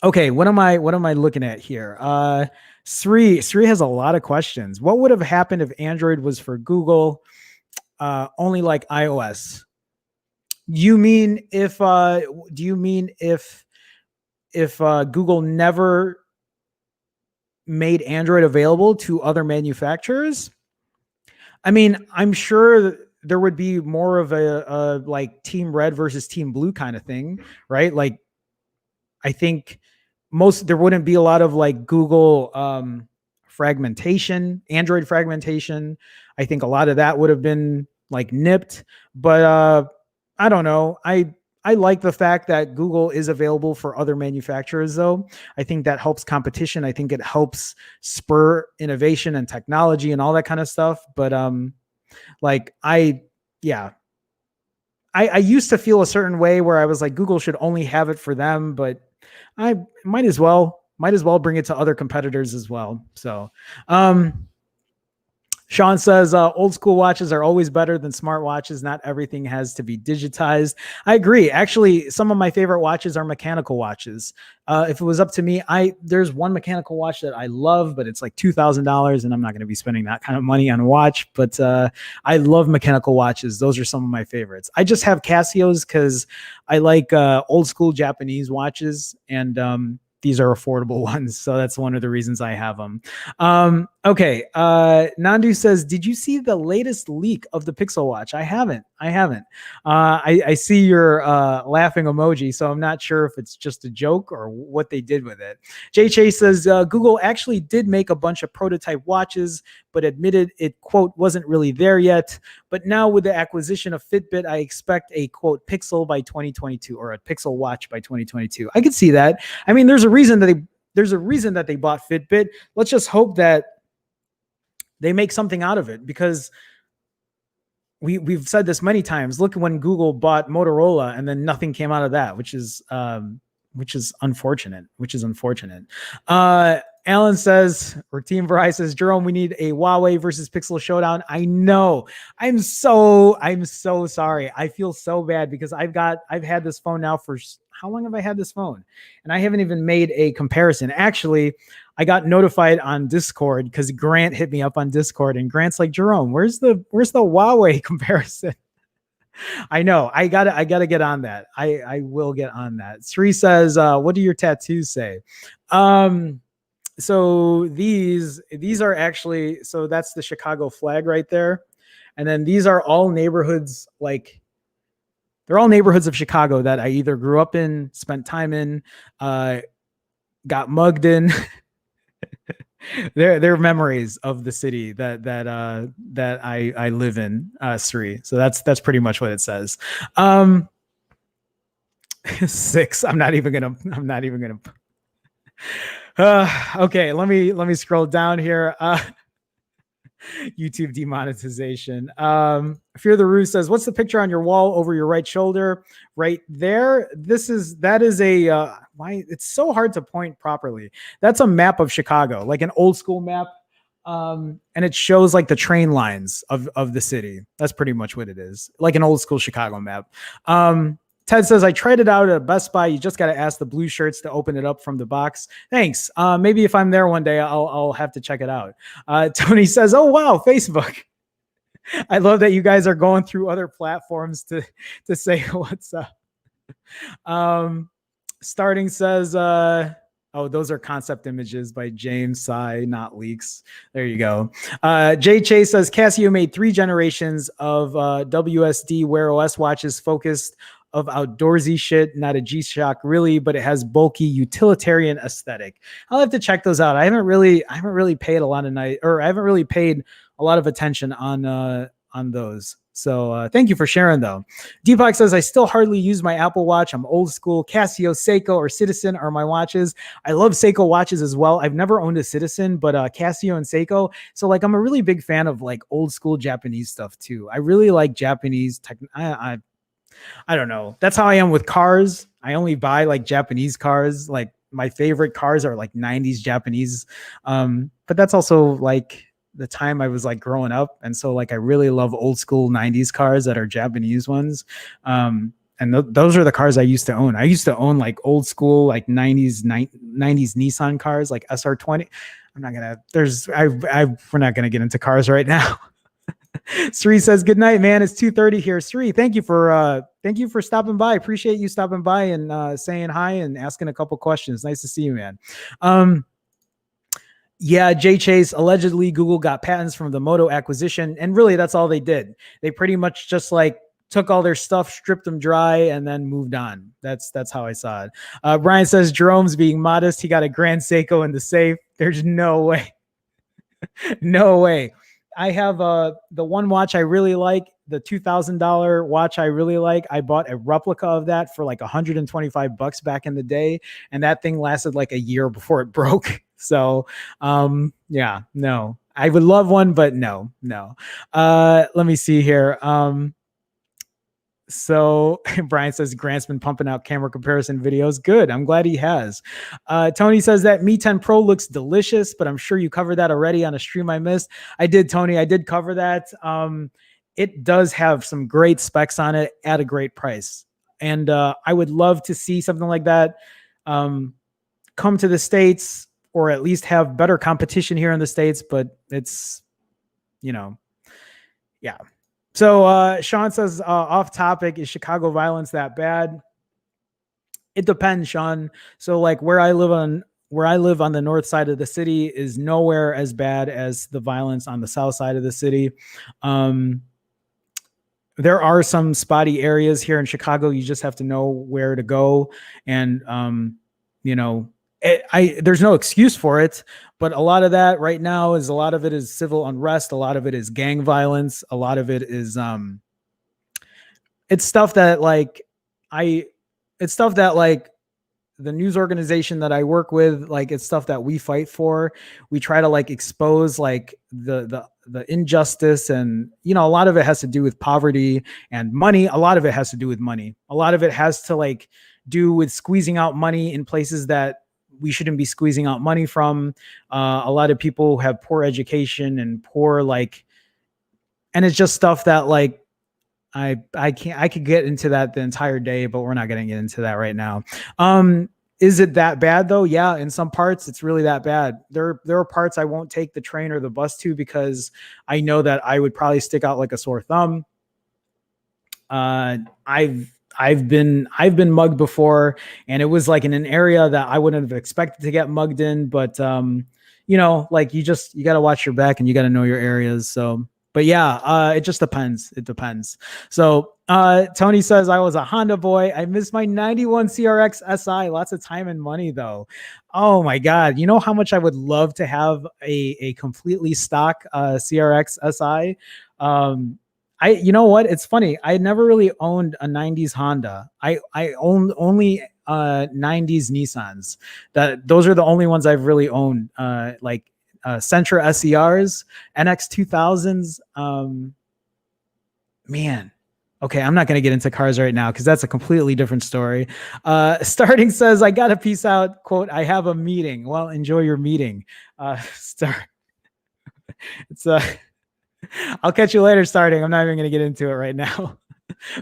Okay, what am I looking at here? Sri has a lot of questions. What would have happened if Android was for Google, only like iOS? You mean if do you mean if Google never made Android available to other manufacturers? I mean, I'm sure there would be more of a like Team Red versus Team Blue kind of thing, right? Like, I think there wouldn't be a lot of like Google fragmentation, Android fragmentation. I think a lot of that would have been like nipped, but I don't know. I like the fact that Google is available for other manufacturers though. I think that helps competition. I think it helps spur innovation and technology and all that kind of stuff. But like I used to feel a certain way where I was like, Google should only have it for them, but I might as well bring it to other competitors as well. So, Sean says, old school watches are always better than smart watches. Not everything has to be digitized. I agree. Actually, some of my favorite watches are mechanical watches. If it was up to me, there's one mechanical watch that I love, but it's like $2,000 and I'm not going to be spending that kind of money on a watch, but I love mechanical watches. Those are some of my favorites. I just have Casios because I like old school Japanese watches, and these are affordable ones. So that's one of the reasons I have them. Okay. Nandu says, did you see the latest leak of the Pixel Watch? I haven't. I see your laughing emoji, so I'm not sure if it's just a joke or what they did with it. Jay Chase says, Google actually did make a bunch of prototype watches, but admitted it, quote, wasn't really there yet. But now with the acquisition of Fitbit, I expect a, quote, Pixel by 2022 or a Pixel Watch by 2022. I could see that. I mean, there's a reason that they bought Fitbit. Let's just hope that they make something out of it, because we've said this many times. Look, when Google bought Motorola and then nothing came out of that, which is unfortunate. Alan says, or Team Verizon says, Jerome, we need a Huawei versus Pixel showdown. I know. I'm so sorry. I feel so bad because I've had this phone now for how long have I had this phone? And I haven't even made a comparison. Actually, I got notified on Discord because Grant hit me up on Discord, and Grant's like, Jerome, where's the Huawei comparison? I know. I gotta get on that. I will get on that. Sri says, what do your tattoos say? So these are actually, so that's the Chicago flag right there. And then these are all neighborhoods, like they're all neighborhoods of Chicago that I either grew up in, spent time in, got mugged in. They're memories of the city that I live in, Sri. So that's pretty much what it says. 6. I'm not even gonna. Okay, let me scroll down here. YouTube demonetization. Fear the Roo says, "What's the picture on your wall over your right shoulder? Right there. That is a why it's so hard to point properly. That's a map of Chicago, like an old school map. And it shows like the train lines of the city. That's pretty much what it is, like an old school Chicago map. Ted says, I tried it out at Best Buy. You just got to ask the blue shirts to open it up from the box. Thanks. Maybe if I'm there one day, I'll have to check it out. Tony says, oh, wow, Facebook. I love that you guys are going through other platforms to say what's up. Starting says, oh, those are concept images by James Sy, not leaks. There you go. Jay Chase says, Casio made 3 generations of WSD Wear OS watches focused of outdoorsy shit, not a G-Shock really, but it has bulky utilitarian aesthetic. I'll have to check those out. I haven't really paid a lot of attention on those. So thank you for sharing though. Deepak says, I still hardly use my Apple Watch. I'm old school. Casio, Seiko, or Citizen are my watches. I love Seiko watches as well. I've never owned a Citizen, but Casio and Seiko. So like, I'm a really big fan of like old school Japanese stuff too. I really like Japanese tech. I don't know. That's how I am with cars. I only buy like Japanese cars. Like my favorite cars are like 90s Japanese. But that's also like the time I was like growing up. And so like, I really love old school 90s cars that are Japanese ones. And those are the cars I used to own. I used to own like old school, like 90s Nissan cars, like SR20. I'm not gonna, we're not gonna get into cars right now. Sri says, good night, man. It's 2:30 here. Sri, thank you for stopping by. Appreciate you stopping by and saying hi and asking a couple questions. Nice to see you, man. Yeah, Jay Chase, allegedly Google got patents from the Moto acquisition, and really that's all they did. They pretty much just like took all their stuff, stripped them dry, and then moved on. That's how I saw it. Brian says Jerome's being modest. He got a Grand Seiko in the safe. There's no way. No way. I have the one watch I really like, the $2,000 watch I really like. I bought a replica of that for like $125 back in the day, and that thing lasted like a year before it broke. So, yeah, no, I would love one, but no. Let me see here. So Brian says Grant's been pumping out camera comparison videos. Good. I'm glad he has. Tony says that Mi 10 Pro looks delicious, but I'm sure you covered that already on a stream I missed. I did, Tony. I did cover that. It does have some great specs on it at a great price. And I would love to see something like that come to the States, or at least have better competition here in the States. But it's, yeah. So Sean says, off topic, is Chicago violence that bad? It depends, Sean. So like where I live on the north side of the city is nowhere as bad as the violence on the south side of the city. There are some spotty areas here in Chicago. You just have to know where to go. And, there's no excuse for it, but a lot of that right now is civil unrest. A lot of it is gang violence. A lot of it is, it's stuff that the news organization that I work with, like it's stuff that we fight for. We try to like expose like the injustice, and, a lot of it has to do with poverty and money. A lot of it has to do with money. A lot of it has to like do with squeezing out money in places that we shouldn't be squeezing out money from. A lot of people have poor education and and it's just stuff that like, I could get into that the entire day, but we're not going to get into that right now. Is it that bad though? Yeah. In some parts it's really that bad. There are parts I won't take the train or the bus to because I know that I would probably stick out like a sore thumb. I've been mugged before, and it was like in an area that I wouldn't have expected to get mugged in, but like you got to watch your back and you got to know your areas. So, but yeah, it just depends. It depends. So, Tony says, I was a Honda boy. I missed my 91 CRX SI. Lots of time and money though. Oh my God. You know how much I would love to have a completely stock CRX SI. You know what? It's funny. I never really owned a 90s Honda. I owned only 90s Nissans. Those are the only ones I've really owned. Like Sentra SERs, NX 2000s. Man. Okay, I'm not going to get into cars right now because that's a completely different story. Starting says, I got to peace out. Quote, I have a meeting. Well, enjoy your meeting. It's I'll catch you later, Starting. I'm not even going to get into it right now.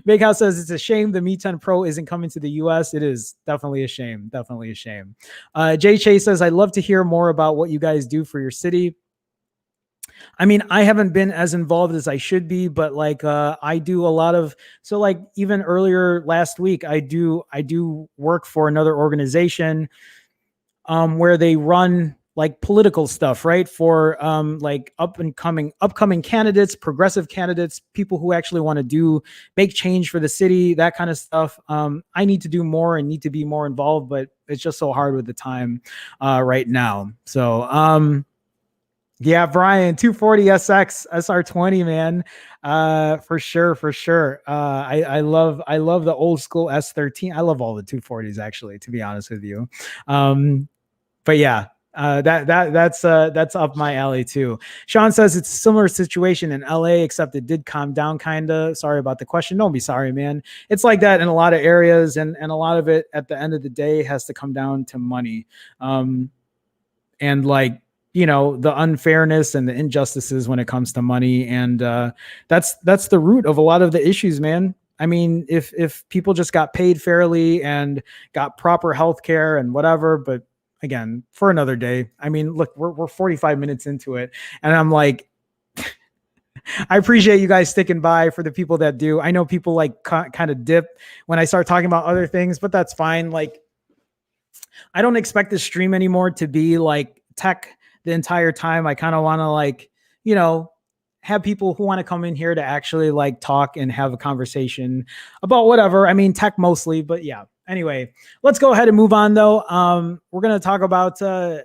Big House says, it's a shame the Mi 10 Pro isn't coming to the US. It is definitely a shame. Definitely a shame. Jay Chase says, I'd love to hear more about what you guys do for your city. I mean, I haven't been as involved as I should be, but like I do a lot of, so like even earlier last week, I do work for another organization where they run like political stuff, right? For like upcoming candidates, progressive candidates, people who actually want to make change for the city, that kind of stuff. I need to do more and need to be more involved, but it's just so hard with the time right now. So yeah, Brian, 240SX SR20, man. For sure, for sure. I love the old school S13. I love all the 240s actually, to be honest with you. But yeah, that's up my alley too. Sean says it's a similar situation in LA, except it did calm down kinda. Sorry about the question. Don't be sorry, man. It's like that in a lot of areas, and a lot of it at the end of the day has to come down to money. And like, you know, the unfairness and the injustices when it comes to money. And that's the root of a lot of the issues, man. I mean, if people just got paid fairly and got proper health care and whatever, but again, for another day. I mean, look, we're 45 minutes into it, and I'm like, I appreciate you guys sticking by. For the people that do, I know people like kind of dip when I start talking about other things, but that's fine. Like, I don't expect this stream anymore to be like tech the entire time. I kind of want to, like, you know, have people who want to come in here to actually like talk and have a conversation about whatever. I mean, tech mostly, but yeah. Anyway, let's go ahead and move on though. We're going to talk about, we're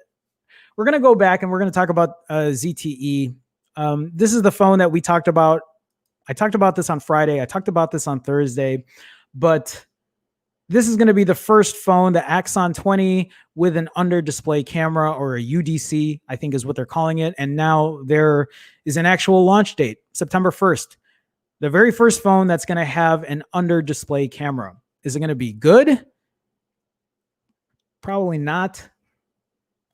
going to go back and we're going to talk about ZTE. This is the phone that we talked about. I talked about this on Friday. I talked about this on Thursday, but this is going to be the first phone, the Axon 20, with an under display camera, or a UDC, I think is what they're calling it. And now there is an actual launch date, September 1st. The very first phone that's going to have an under display camera. Is it going to be good? Probably not.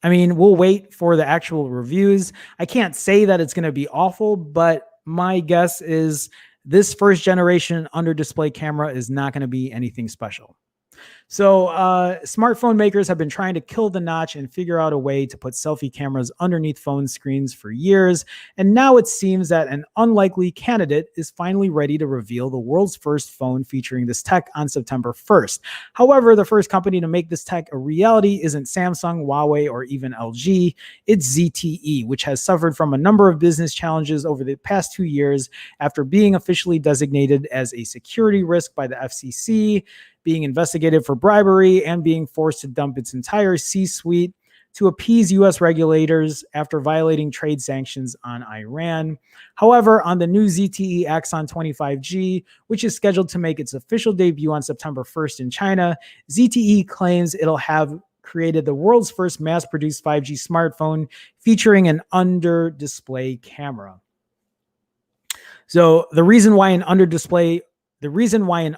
I mean, we'll wait for the actual reviews. I can't say that it's going to be awful, but my guess is this first generation under display camera is not going to be anything special. So smartphone makers have been trying to kill the notch and figure out a way to put selfie cameras underneath phone screens for years. And now it seems that an unlikely candidate is finally ready to reveal the world's first phone featuring this tech on September 1st. However, the first company to make this tech a reality isn't Samsung, Huawei, or even LG. It's ZTE, which has suffered from a number of business challenges over the past 2 years after being officially designated as a security risk by the FCC, being investigated for bribery, and being forced to dump its entire C-suite to appease U.S. regulators after violating trade sanctions on Iran. However, on the new ZTE Axon 25G, which is scheduled to make its official debut on September 1st in China, ZTE claims it'll have created the world's first mass-produced 5G smartphone featuring an under-display camera. So the reason why an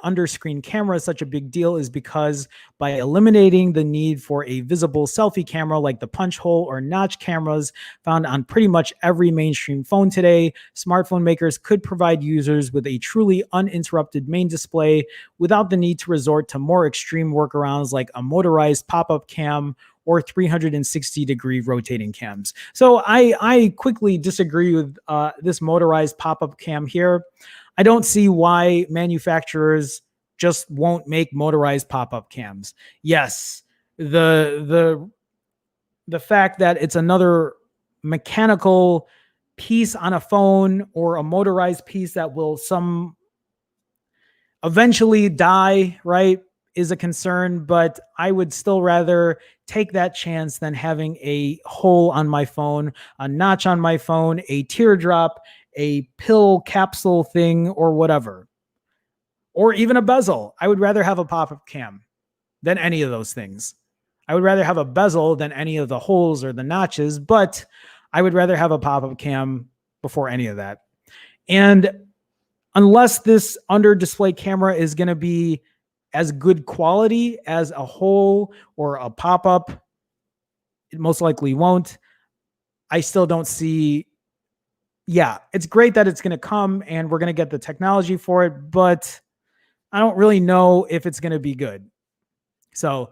under-screen camera is such a big deal is because by eliminating the need for a visible selfie camera like the punch hole or notch cameras found on pretty much every mainstream phone today, smartphone makers could provide users with a truly uninterrupted main display without the need to resort to more extreme workarounds like a motorized pop-up cam or 360-degree rotating cams. So I quickly disagree with this motorized pop-up cam here. I don't see why manufacturers just won't make motorized pop-up cams. Yes, the fact that it's another mechanical piece on a phone or a motorized piece that will eventually die, right, is a concern, but I would still rather take that chance than having a hole on my phone, a notch on my phone, a teardrop, a pill capsule thing, or whatever, or even a bezel. I would rather have a pop-up cam than any of those things. I would rather have a bezel than any of the holes or the notches, but I would rather have a pop-up cam before any of that. And unless this under display camera is going to be as good quality as a whole or a pop-up, it most likely won't. I still don't see, yeah, it's great that it's going to come and we're going to get the technology for it, but I don't really know if it's going to be good. So,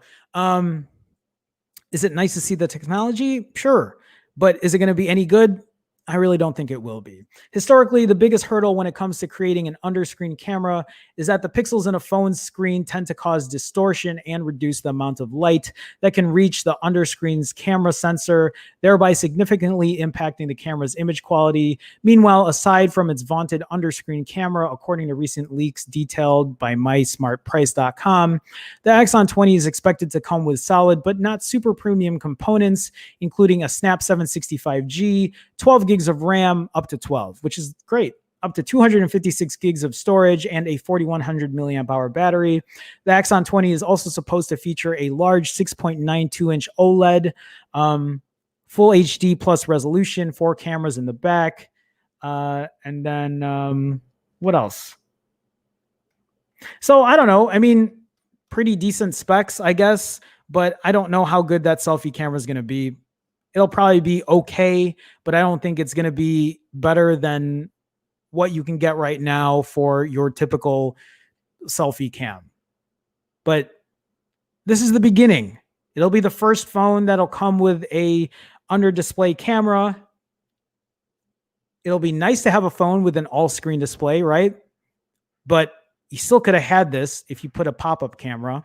is it nice to see the technology? Sure. But is it going to be any good? I really don't think it will be. Historically, the biggest hurdle when it comes to creating an under-screen camera is that the pixels in a phone's screen tend to cause distortion and reduce the amount of light that can reach the under-screen's camera sensor, thereby significantly impacting the camera's image quality. Meanwhile, aside from its vaunted under-screen camera, according to recent leaks detailed by MySmartPrice.com, the Axon 20 is expected to come with solid but not super premium components, including a Snap 765G, 12 gigs of RAM, up to 12, which is great, up to 256 gigs of storage, and a 4100 milliamp hour battery. The Axon 20 is also supposed to feature a large 6.92-inch OLED, full HD plus resolution, 4 cameras in the back, and then what else? So I don't know. I mean, pretty decent specs, I guess, but I don't know how good that selfie camera is going to be. It'll probably be okay, but I don't think it's going to be better than what you can get right now for your typical selfie cam. But this is the beginning. It'll be the first phone that'll come with a under display camera. It'll be nice to have a phone with an all screen display, right? But you still could have had this if you put a pop-up camera,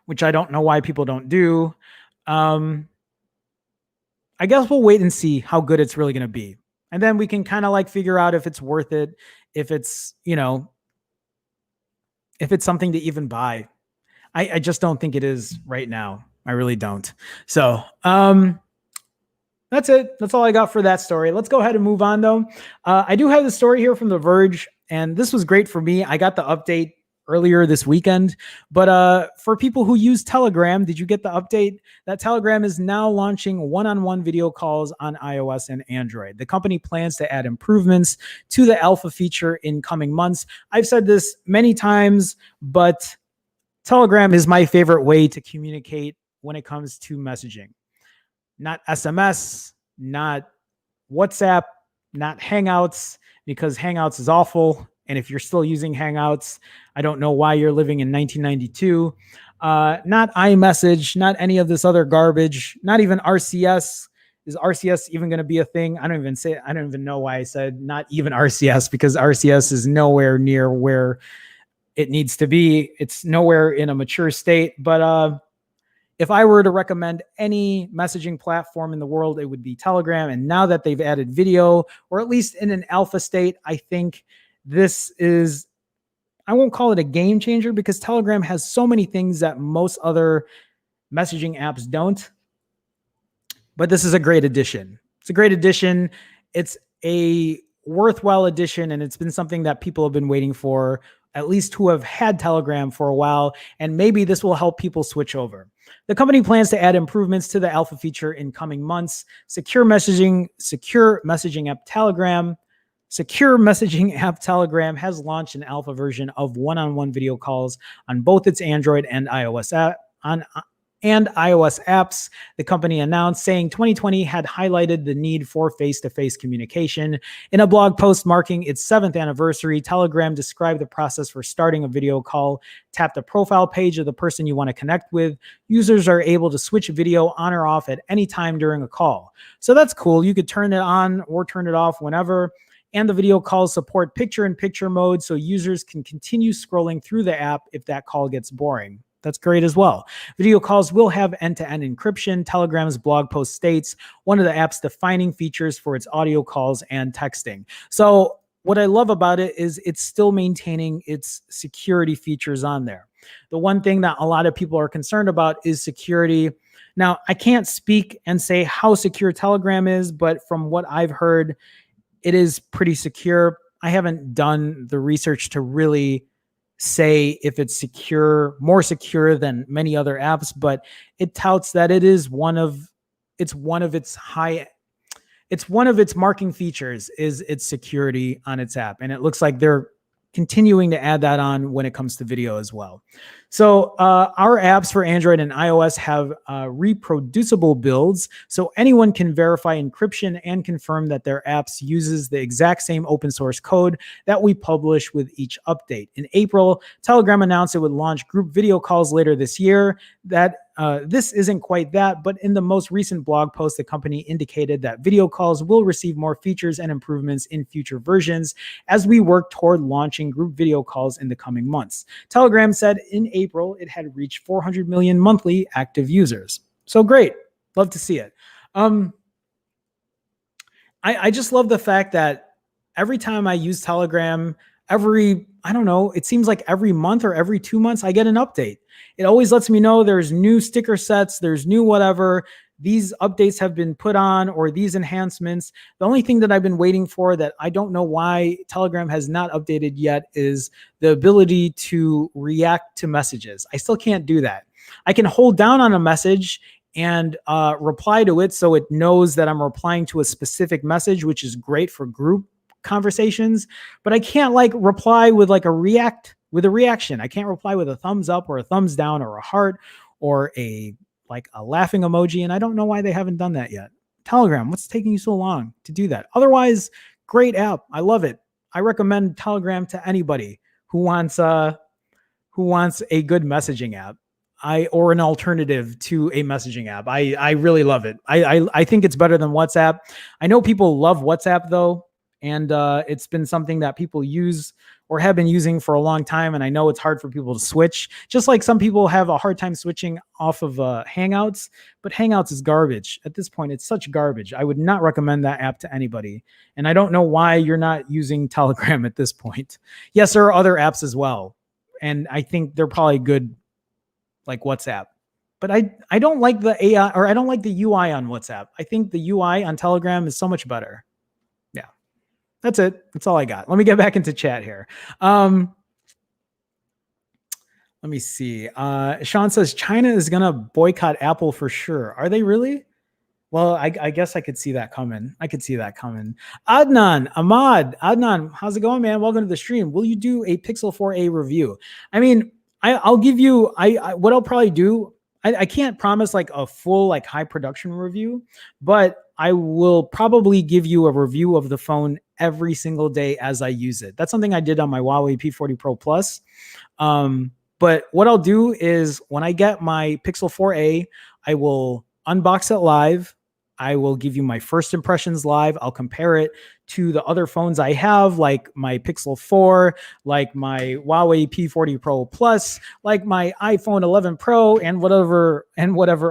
which I don't know why people don't do. I guess we'll wait and see how good it's really going to be. And then we can kind of like figure out if it's worth it, if it's, you know, if it's something to even buy. I just don't think it is right now. I really don't. So, that's it. That's all I got for that story. Let's go ahead and move on though. I do have the story here from The Verge, and this was great for me. I got the update earlier this weekend, but for people who use Telegram, did you get the update that Telegram is now launching one-on-one video calls on iOS and Android? The company plans to add improvements to the alpha feature in coming months. I've said this many times, but Telegram is my favorite way to communicate when it comes to messaging. Not SMS, not WhatsApp, not Hangouts, because Hangouts is awful. And if you're still using Hangouts, I don't know why you're living in 1992. Not iMessage, not any of this other garbage, not even RCS. Is RCS even going to be a thing? I don't even know why I said not even RCS, because RCS is nowhere near where it needs to be. It's nowhere in a mature state. But if I were to recommend any messaging platform in the world, it would be Telegram. And now that they've added video, or at least in an alpha state, I think this is, I won't call it a game changer, because Telegram has so many things that most other messaging apps don't. But this is a great addition. It's a great addition. It's a worthwhile addition, and it's been something that people have been waiting for, at least who have had Telegram for a while, and maybe this will help people switch over. The company plans to add improvements to the alpha feature in coming months. Secure messaging app Telegram has launched an alpha version of one-on-one video calls on both its Android and iOS apps. The company announced, saying 2020 had highlighted the need for face-to-face communication. In a blog post marking its 7th anniversary, Telegram described the process for starting a video call. Tap the profile page of the person you want to connect with. Users are able to switch video on or off at any time during a call. So that's cool. You could turn it on or turn it off whenever. And the video calls support picture-in-picture mode, so users can continue scrolling through the app if that call gets boring. That's great as well. Video calls will have end-to-end encryption. Telegram's blog post states, one of the app's defining features for its audio calls and texting. So what I love about it is it's still maintaining its security features on there. The one thing that a lot of people are concerned about is security. Now, I can't speak and say how secure Telegram is, but from what I've heard, it is pretty secure. I haven't done the research to really say if it's secure, more secure than many other apps, but it touts that it is one of it's one of its marking features is its security on its app. And it looks like they're continuing to add that on when it comes to video as well. So our apps for Android and iOS have reproducible builds, so anyone can verify encryption and confirm that their apps uses the exact same open source code that we publish with each update. In April, Telegram announced it would launch group video calls later this year. That this isn't quite that, but in the most recent blog post, the company indicated that video calls will receive more features and improvements in future versions as we work toward launching group video calls in the coming months. Telegram said in April it had reached 400 million monthly active users. So great. Love to see it. I just love the fact that every time I use Telegram, it seems like every month or every 2 months, I get an update. It always lets me know there's new sticker sets, there's new whatever, these updates have been put on, or these enhancements. The only thing that I've been waiting for that I don't know why Telegram has not updated yet is the ability to react to messages. I still can't do that. I can hold down on a message and reply to it so it knows that I'm replying to a specific message, which is great for group conversations, but I can't reply with a reaction. I can't reply with a thumbs up or a thumbs down or a heart or a laughing emoji. And I don't know why they haven't done that yet. Telegram, what's taking you so long to do that? Otherwise, great app. I love it. I recommend Telegram to anybody who wants a good messaging app. Or an alternative to a messaging app. I really love it. I think it's better than WhatsApp. I know people love WhatsApp though. And it's been something that people use or have been using for a long time. And I know it's hard for people to switch, just like some people have a hard time switching off of Hangouts, but Hangouts is garbage. At this point, it's such garbage. I would not recommend that app to anybody. And I don't know why you're not using Telegram at this point. Yes, there are other apps as well. And I think they're probably good, like WhatsApp. But I don't like the AI, or I don't like the UI on WhatsApp. I think the UI on Telegram is so much better. That's it. That's all I got. Let me get back into chat here. Let me see. Sean says China is going to boycott Apple for sure. Are they really? Well, I guess I could see that coming. Adnan, Adnan, how's it going, man? Welcome to the stream. Will you do a Pixel 4a review? I mean, I'll give you, what I'll probably do, I can't promise a full high production review, but I will probably give you a review of the phone every single day as I use it. That's something I did on my Huawei P40 Pro Plus. But what I'll do is when I get my Pixel 4a, I will unbox it live. I will give you my first impressions live. I'll compare it to the other phones I have, like my Pixel 4, like my Huawei P40 Pro Plus, like my iPhone 11 Pro, and whatever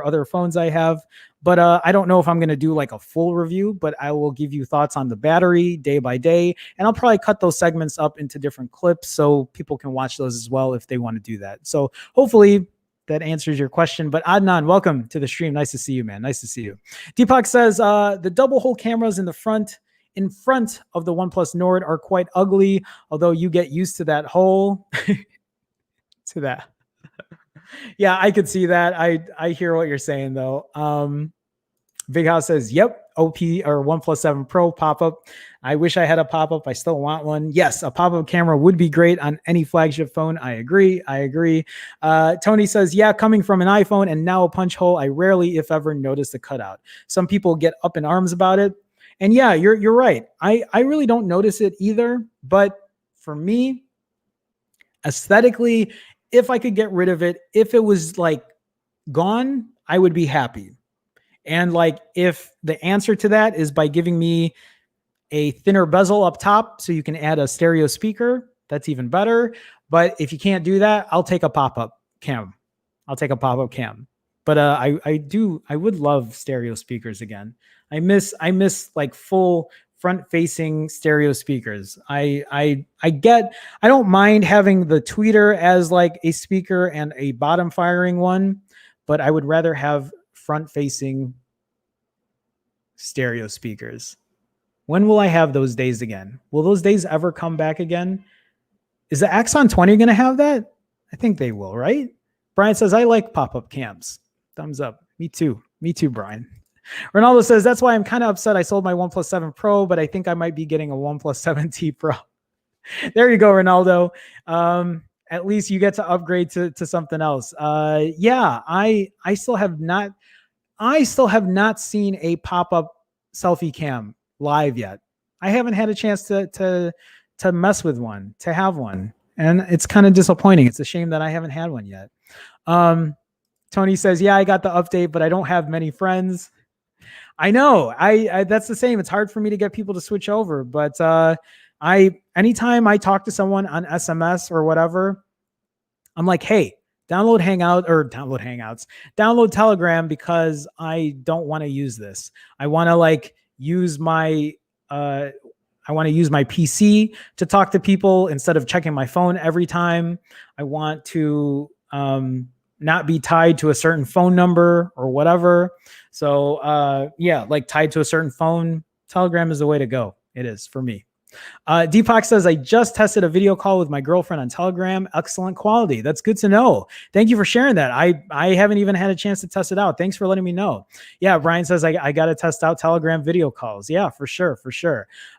other phones I have. But I don't know if I'm going to do a full review, but I will give you thoughts on the battery day by day. And I'll probably cut those segments up into different clips so people can watch those as well if they want to do that. So hopefully that answers your question. But Adnan, welcome to the stream. Nice to see you, man. Nice to see you. Deepak says the double hole cameras in front of the OnePlus Nord are quite ugly, although you get used to that hole. To that. Yeah, I could see that. I hear what you're saying though. Big House says, yep, OP or OnePlus 7 Pro pop-up. I wish I had a pop-up. I still want one. Yes, a pop-up camera would be great on any flagship phone. I agree. Tony says, yeah, coming from an iPhone and now a punch hole, I rarely, if ever, notice the cutout. Some people get up in arms about it. And yeah, you're right. I really don't notice it either. But for me, aesthetically, if I could get rid of it, if it was gone, I would be happy. And if the answer to that is by giving me a thinner bezel up top so you can add a stereo speaker, that's even better. But if you can't do that, I'll take a pop-up cam. But I would love stereo speakers again. I miss full front-facing stereo speakers. I don't mind having the tweeter as a speaker and a bottom-firing one, but I would rather have front-facing stereo speakers. When will I have those days again? Will those days ever come back again? Is the Axon 20 going to have that? I think they will, right? Brian says, I like pop-up cams. Thumbs up. Me too, Brian. Ronaldo says, that's why I'm kind of upset I sold my OnePlus 7 Pro, but I think I might be getting a OnePlus 7T Pro. There you go, Ronaldo. At least you get to upgrade to something else. Yeah, I still have not seen a pop-up selfie cam live yet. I haven't had a chance to mess with one, to have one. And it's kind of disappointing. It's a shame that I haven't had one yet. Tony says, yeah, I got the update, but I don't have many friends. I know. I that's the same. It's hard for me to get people to switch over, but anytime I talk to someone on SMS or whatever, I'm like, hey, download Telegram because I don't want to use this. I want to use my PC to talk to people instead of checking my phone every time. I want to not be tied to a certain phone number or whatever. So yeah, tied to a certain phone. Telegram is the way to go. It is for me. Deepak says, I just tested a video call with my girlfriend on Telegram. Excellent quality. That's good to know. Thank you for sharing that. I haven't even had a chance to test it out. Thanks for letting me know. Yeah, Brian says, I got to test out Telegram video calls. Yeah, for sure.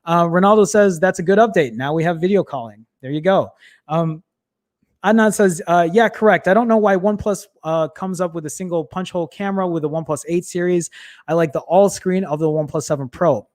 Ronaldo says, that's a good update. Now we have video calling. There you go. Adnan says, yeah, correct. I don't know why OnePlus comes up with a single punch hole camera with the OnePlus 8 series. I like the all screen of the OnePlus 7 Pro.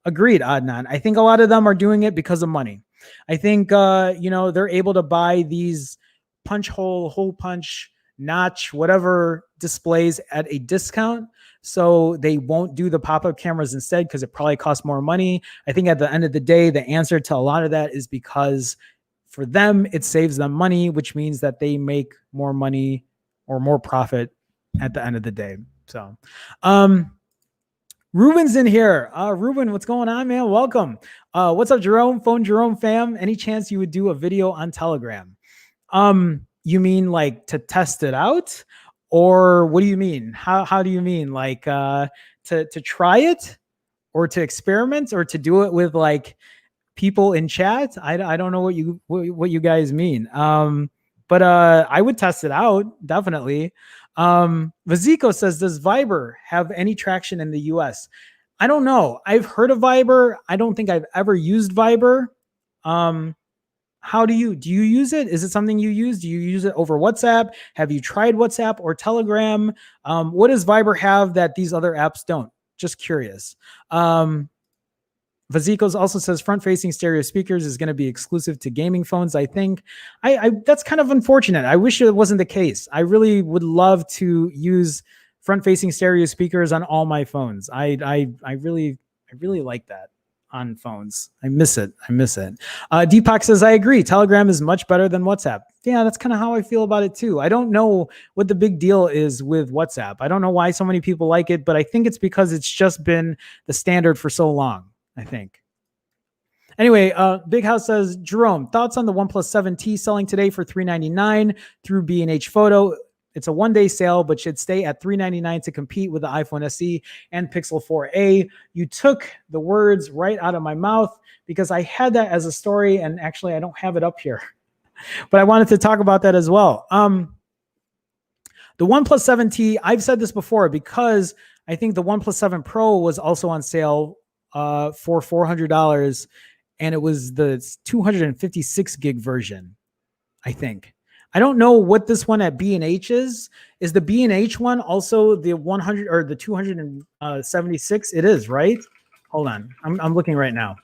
Agreed, Adnan. I think a lot of them are doing it because of money. I think, they're able to buy these punch hole punch, notch, whatever displays at a discount. So they won't do the pop-up cameras instead because it probably costs more money. I think at the end of the day, the answer to a lot of that is because for them, it saves them money, which means that they make more money or more profit at the end of the day. So, Ruben's in here. Ruben, what's going on, man? Welcome. What's up, Jerome? Phone Jerome fam. Any chance you would do a video on Telegram? You mean to test it out? Or what do you mean? How do you mean? To try it? Or to experiment? Or to do it with people in chat? I don't know what you guys mean. But I would test it out, definitely. Vaziko says, does Viber have any traction in the US? I don't know. I've heard of Viber. I don't think I've ever used Viber. How do you use it? Is it something you use? Do you use it over WhatsApp? Have you tried WhatsApp or Telegram? What does Viber have that these other apps don't? Just curious. Vazikos also says front-facing stereo speakers is going to be exclusive to gaming phones. I think that's kind of unfortunate. I wish it wasn't the case. I really would love to use front-facing stereo speakers on all my phones. I really like that on phones. I miss it. Deepak says, I agree. Telegram is much better than WhatsApp. Yeah, that's kind of how I feel about it too. I don't know what the big deal is with WhatsApp. I don't know why so many people like it, but I think it's because it's just been the standard for so long. I think. Anyway, Big House says, Jerome, thoughts on the OnePlus 7T selling today for $399 through B&H Photo? It's a one-day sale, but should stay at $399 to compete with the iPhone SE and Pixel 4a. You took the words right out of my mouth because I had that as a story, and actually I don't have it up here. But I wanted to talk about that as well. The OnePlus 7T, I've said this before because I think the OnePlus 7 Pro was also on sale for $400, and it was the 256 gig version. I think. I don't know what this one at B&H is. Is the B&H one also the 100 or the 276? It is, right? Hold on, I'm looking right now.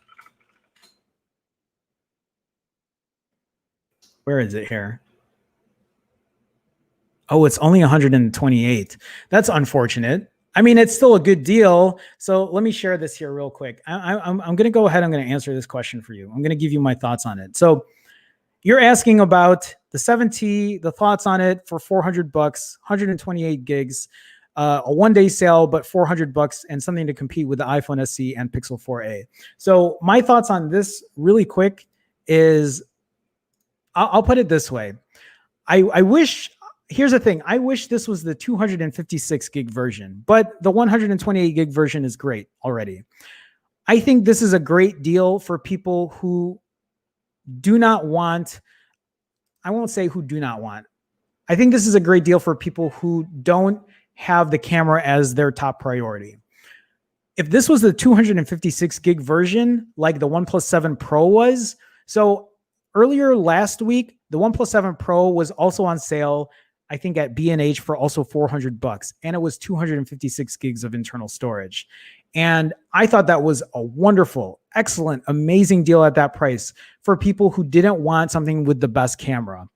Where is it here? Oh, it's only 128. That's unfortunate. I mean, it's still a good deal. So let me share this here real quick. I'm going to go ahead. I'm going to answer this question for you. I'm going to give you my thoughts on it. So you're asking about the 7T, the thoughts on it for $400, 128 gigs, a one-day sale, but $400 and something to compete with the iPhone SE and Pixel 4a. So my thoughts on this really quick is I'll put it this way. I wish... Here's the thing. I wish this was the 256 gig version, but the 128 gig version is great already. I think this is a great deal for people who do not want, I won't say who do not want. I think this is a great deal for people who don't have the camera as their top priority. if this was the 256 gig version, like the OnePlus 7 Pro was, so earlier last week, the OnePlus 7 Pro was also on sale, I think at B&H for also $400, and it was 256 gigs of internal storage. And I thought that was a wonderful, excellent, amazing deal at that price for people who didn't want something with the best camera.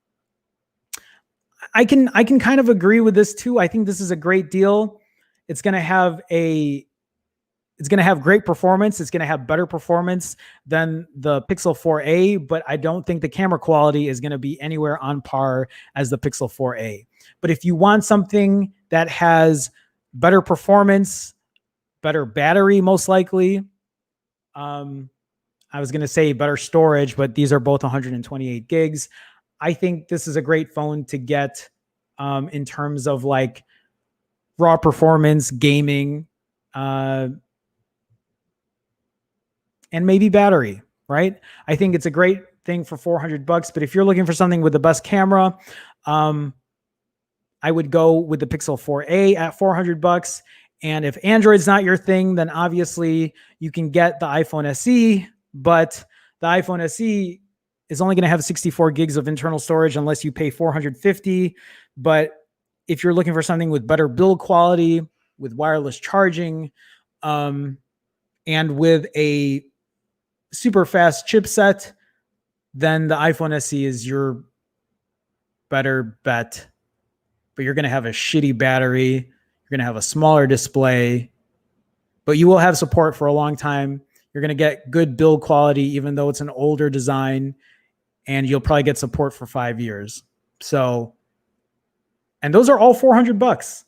I can kind of agree with this too. I think this is a great deal. It's going to have great performance. It's going to have better performance than the Pixel 4a, but I don't think the camera quality is going to be anywhere on par as the Pixel 4a. But if you want something that has better performance, better battery, most likely, I was going to say better storage, but these are both 128 gigs. I think this is a great phone to get in terms of like raw performance, gaming, and maybe battery, right? I think it's a great thing for $400, but if you're looking for something with the best camera, I would go with the Pixel 4a at $400. And if Android's not your thing, then obviously you can get the iPhone SE, but the iPhone SE is only going to have 64 gigs of internal storage unless you pay $450. But if you're looking for something with better build quality, with wireless charging, and with a super fast chipset, then the iPhone SE is your better bet. But you're going to have a shitty battery. You're going to have a smaller display, but you will have support for a long time. You're going to get good build quality, even though it's an older design, and you'll probably get support for 5 years. So, and those are all $400.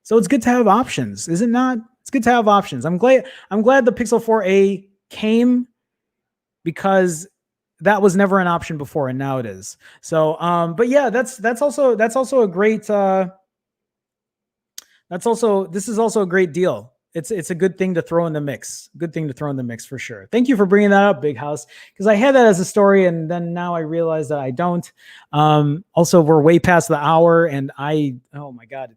So it's good to have options, is it not? It's good to have options. I'm glad the Pixel 4a came because that was never an option before, and now it is. So, but yeah, this is also a great deal. It's a good thing to throw in the mix. Good thing to throw in the mix for sure. Thank you for bringing that up, Big House, because I had that as a story, and then now I realize that I don't. Also, we're way past the hour, and oh my God,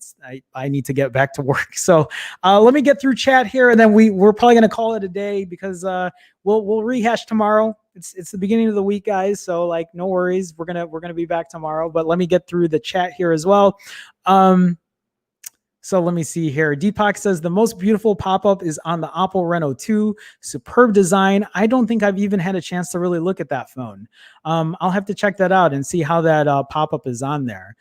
I need to get back to work. So let me get through chat here, and then we're probably gonna call it a day because we'll rehash tomorrow. It's the beginning of the week, guys. So like, no worries. We're gonna be back tomorrow. But let me get through the chat here as well. So let me see here. Deepak says the most beautiful pop-up is on the Oppo Reno 2. Superb design. I don't think I've even had a chance to really look at that phone. I'll have to check that out and see how that pop-up is on there.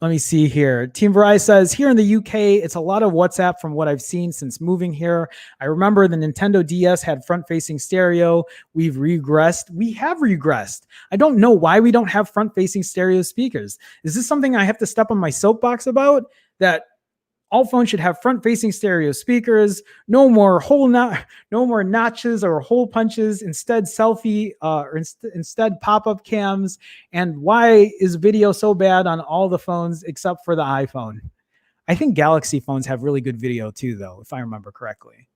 Let me see here. Team Verizon says, here in the UK, it's a lot of WhatsApp from what I've seen since moving here. I remember the Nintendo DS had front-facing stereo. We've regressed. We have regressed. I don't know why we don't have front-facing stereo speakers. Is this something I have to step on my soapbox about? That all phones should have front-facing stereo speakers. No more notches or hole punches. Instead, instead pop-up cams. And why is video so bad on all the phones except for the iPhone? I think Galaxy phones have really good video too, though, if I remember correctly.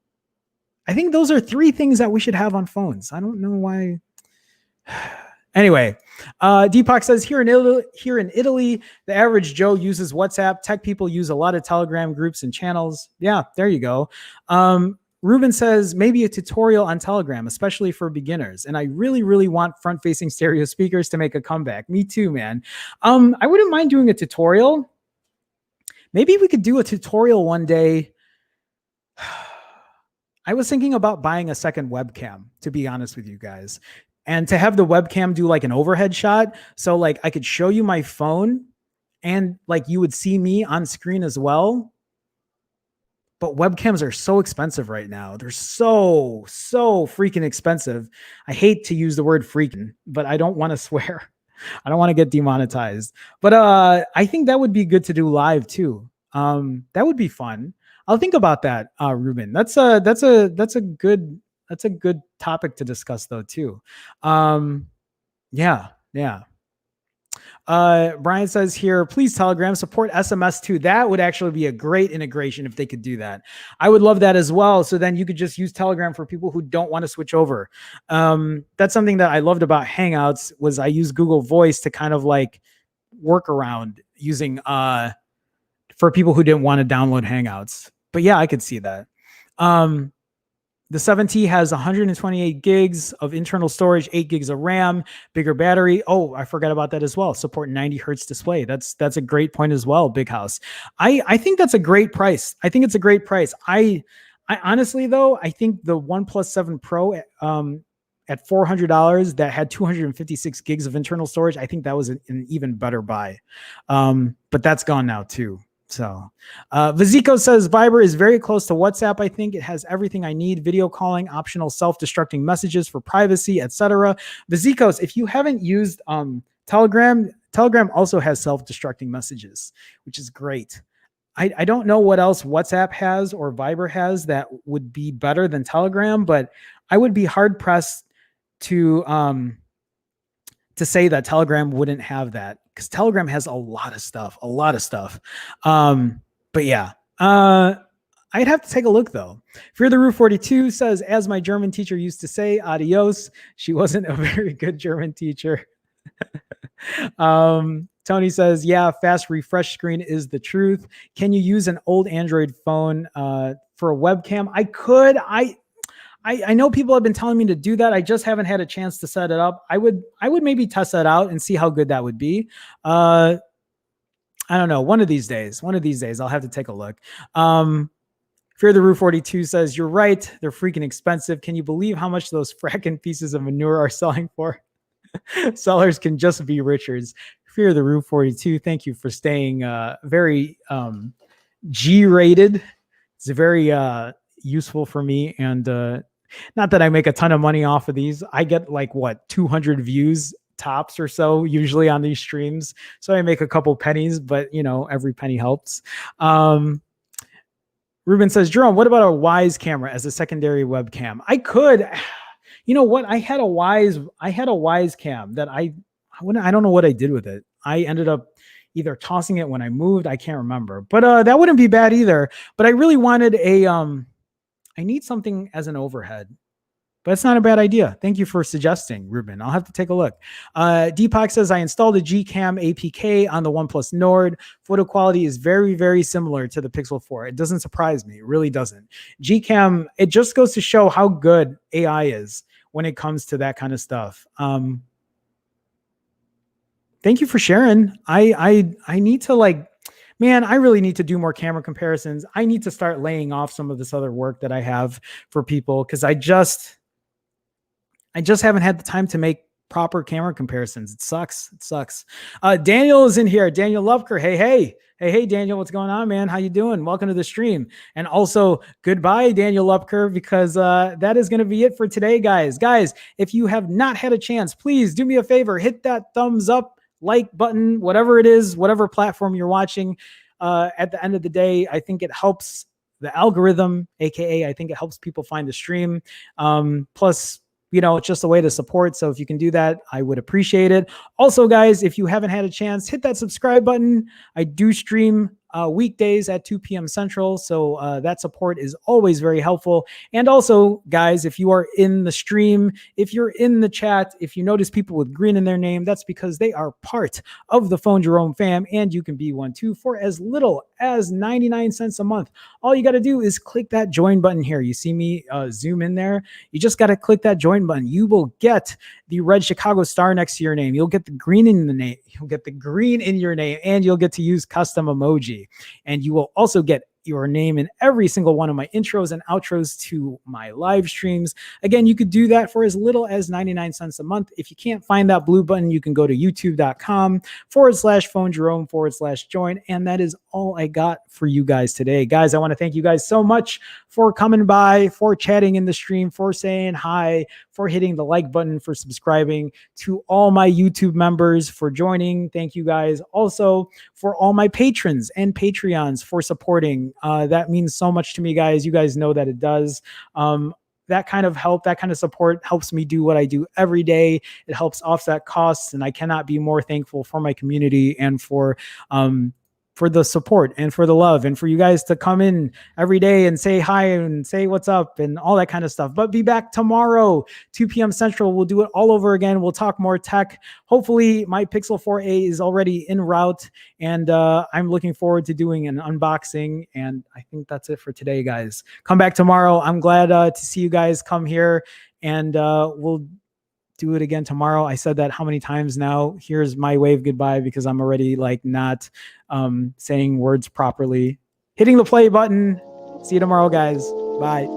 I think those are 3 things that we should have on phones. I don't know why. Anyway, Deepak says, here in Italy, the average Joe uses WhatsApp. Tech people use a lot of Telegram groups and channels. Yeah, there you go. Ruben says, maybe a tutorial on Telegram, especially for beginners. And I really, really want front-facing stereo speakers to make a comeback. Me too, man. I wouldn't mind doing a tutorial. Maybe we could do a tutorial one day. I was thinking about buying a second webcam, to be honest with you guys. And to have the webcam do like an overhead shot. So like I could show you my phone and like you would see me on screen as well. But webcams are so expensive right now. They're so freaking expensive. I hate to use the word freaking, but I don't want to swear. I don't want to get demonetized. But I think that would be good to do live too. That would be fun. I'll think about that, Ruben. That's a good topic to discuss though too. Yeah. Brian says here, please Telegram support SMS too. That would actually be a great integration if they could do that. I would love that as well. So then you could just use Telegram for people who don't want to switch over. That's something that I loved about Hangouts was I use Google Voice to kind of like work around using for people who didn't want to download Hangouts. But yeah, I could see that. The 7T has 128 gigs of internal storage, 8 gigs of RAM, bigger battery. Oh, I forgot about that as well. Support 90 hertz display. That's a great point as well, Big House. I think that's a great price. I think it's a great price. I honestly though, I think the OnePlus 7 Pro at $400 that had 256 gigs of internal storage, I think that was an even better buy. But that's gone now too. So Viziko says Viber is very close to WhatsApp. I think it has everything I need: video calling, optional self-destructing messages for privacy, etc. Vizikos, if you haven't used Telegram also has self-destructing messages, which is great. I don't know what else WhatsApp has or Viber has that would be better than Telegram, but I would be hard pressed to say that Telegram wouldn't have that, because Telegram has a lot of stuff. But yeah, I'd have to take a look though. Fear the Roof 42 says, as my German teacher used to say, adios. She wasn't a very good German teacher. Tony says, yeah, fast refresh screen is the truth. Can you use an old Android phone for a webcam? I could. I know people have been telling me to do that. I just haven't had a chance to set it up. I would maybe test that out and see how good that would be. I don't know. One of these days, I'll have to take a look. Fear the Roof 42 says, you're right. They're freaking expensive. Can you believe how much those fracking pieces of manure are selling for? Sellers can just be Richards. Fear the Roof 42. Thank you for staying very G-rated. It's very useful for me. And not that I make a ton of money off of these. I get like 200 views tops or so usually on these streams. So I make a couple pennies, but every penny helps. Ruben says, Jerome, what about a Wise camera as a secondary webcam? I could. You know what? I had a Wise cam that I don't know what I did with it. I ended up either tossing it when I moved. I can't remember, but that wouldn't be bad either. But I really wanted I need something as an overhead, but it's not a bad idea. Thank you for suggesting, Ruben. I'll have to take a look. Deepak says, I installed a Gcam APK on the OnePlus Nord. Photo quality is very, very similar to the Pixel 4. It doesn't surprise me. It really doesn't. Gcam, it just goes to show how good AI is when it comes to that kind of stuff. Thank you for sharing. I need to man, I really need to do more camera comparisons. I need to start laying off some of this other work that I have for people, because I just haven't had the time to make proper camera comparisons. It sucks. Daniel is in here. Daniel Loveker. Hey, Daniel, what's going on, man? How you doing? Welcome to the stream. And also goodbye, Daniel Loveker, because that is going to be it for today, guys. Guys, if you have not had a chance, please do me a favor. Hit that thumbs up, like button, whatever it is, whatever platform you're watching. At the end of the day, I think it helps the algorithm, aka I think it helps people find the stream. Plus, it's just a way to support. So if you can do that, I would appreciate it. Also, guys, if you haven't had a chance, hit that subscribe button. I do stream weekdays at 2 p.m. Central. So that support is always very helpful. And also, guys, if you are in the stream, if you're in the chat, if you notice people with green in their name, that's because they are part of the Phone Jerome fam, and you can be one too for as little as 99 cents a month. All you got to do is click that join button here. You see me zoom in there. You just got to click that join button. You will get the red Chicago star next to your name. You'll get the green in the name. You'll get the green in your name, and you'll get to use custom emoji. And you will also get your name in every single one of my intros and outros to my live streams. Again, you could do that for as little as 99 cents a month. If you can't find that blue button, you can go to youtube.com/PhoneJerome/join. And that is all I got for you guys today. Guys, I want to thank you guys so much for coming by, for chatting in the stream, for saying hi, for hitting the like button, for subscribing. To all my YouTube members for joining, thank you guys. Also, for all my patrons and Patreons for supporting. That means so much to me, guys. You guys know that it does. That kind of help, that kind of support helps me do what I do every day. It helps offset costs, and I cannot be more thankful for my community and for for the support and for the love and for you guys to come in every day and say hi and say what's up and all that kind of stuff. But be back tomorrow, 2 p.m. Central. We'll do it all over again. We'll talk more tech. Hopefully my Pixel 4a is already en route, and I'm looking forward to doing an unboxing. And I think that's it for today, guys. Come back tomorrow. I'm glad to see you guys come here, and we'll do it again tomorrow. I said that how many times now? Here's my wave goodbye because I'm already like not saying words properly. Hitting the play button. See you tomorrow, guys. Bye.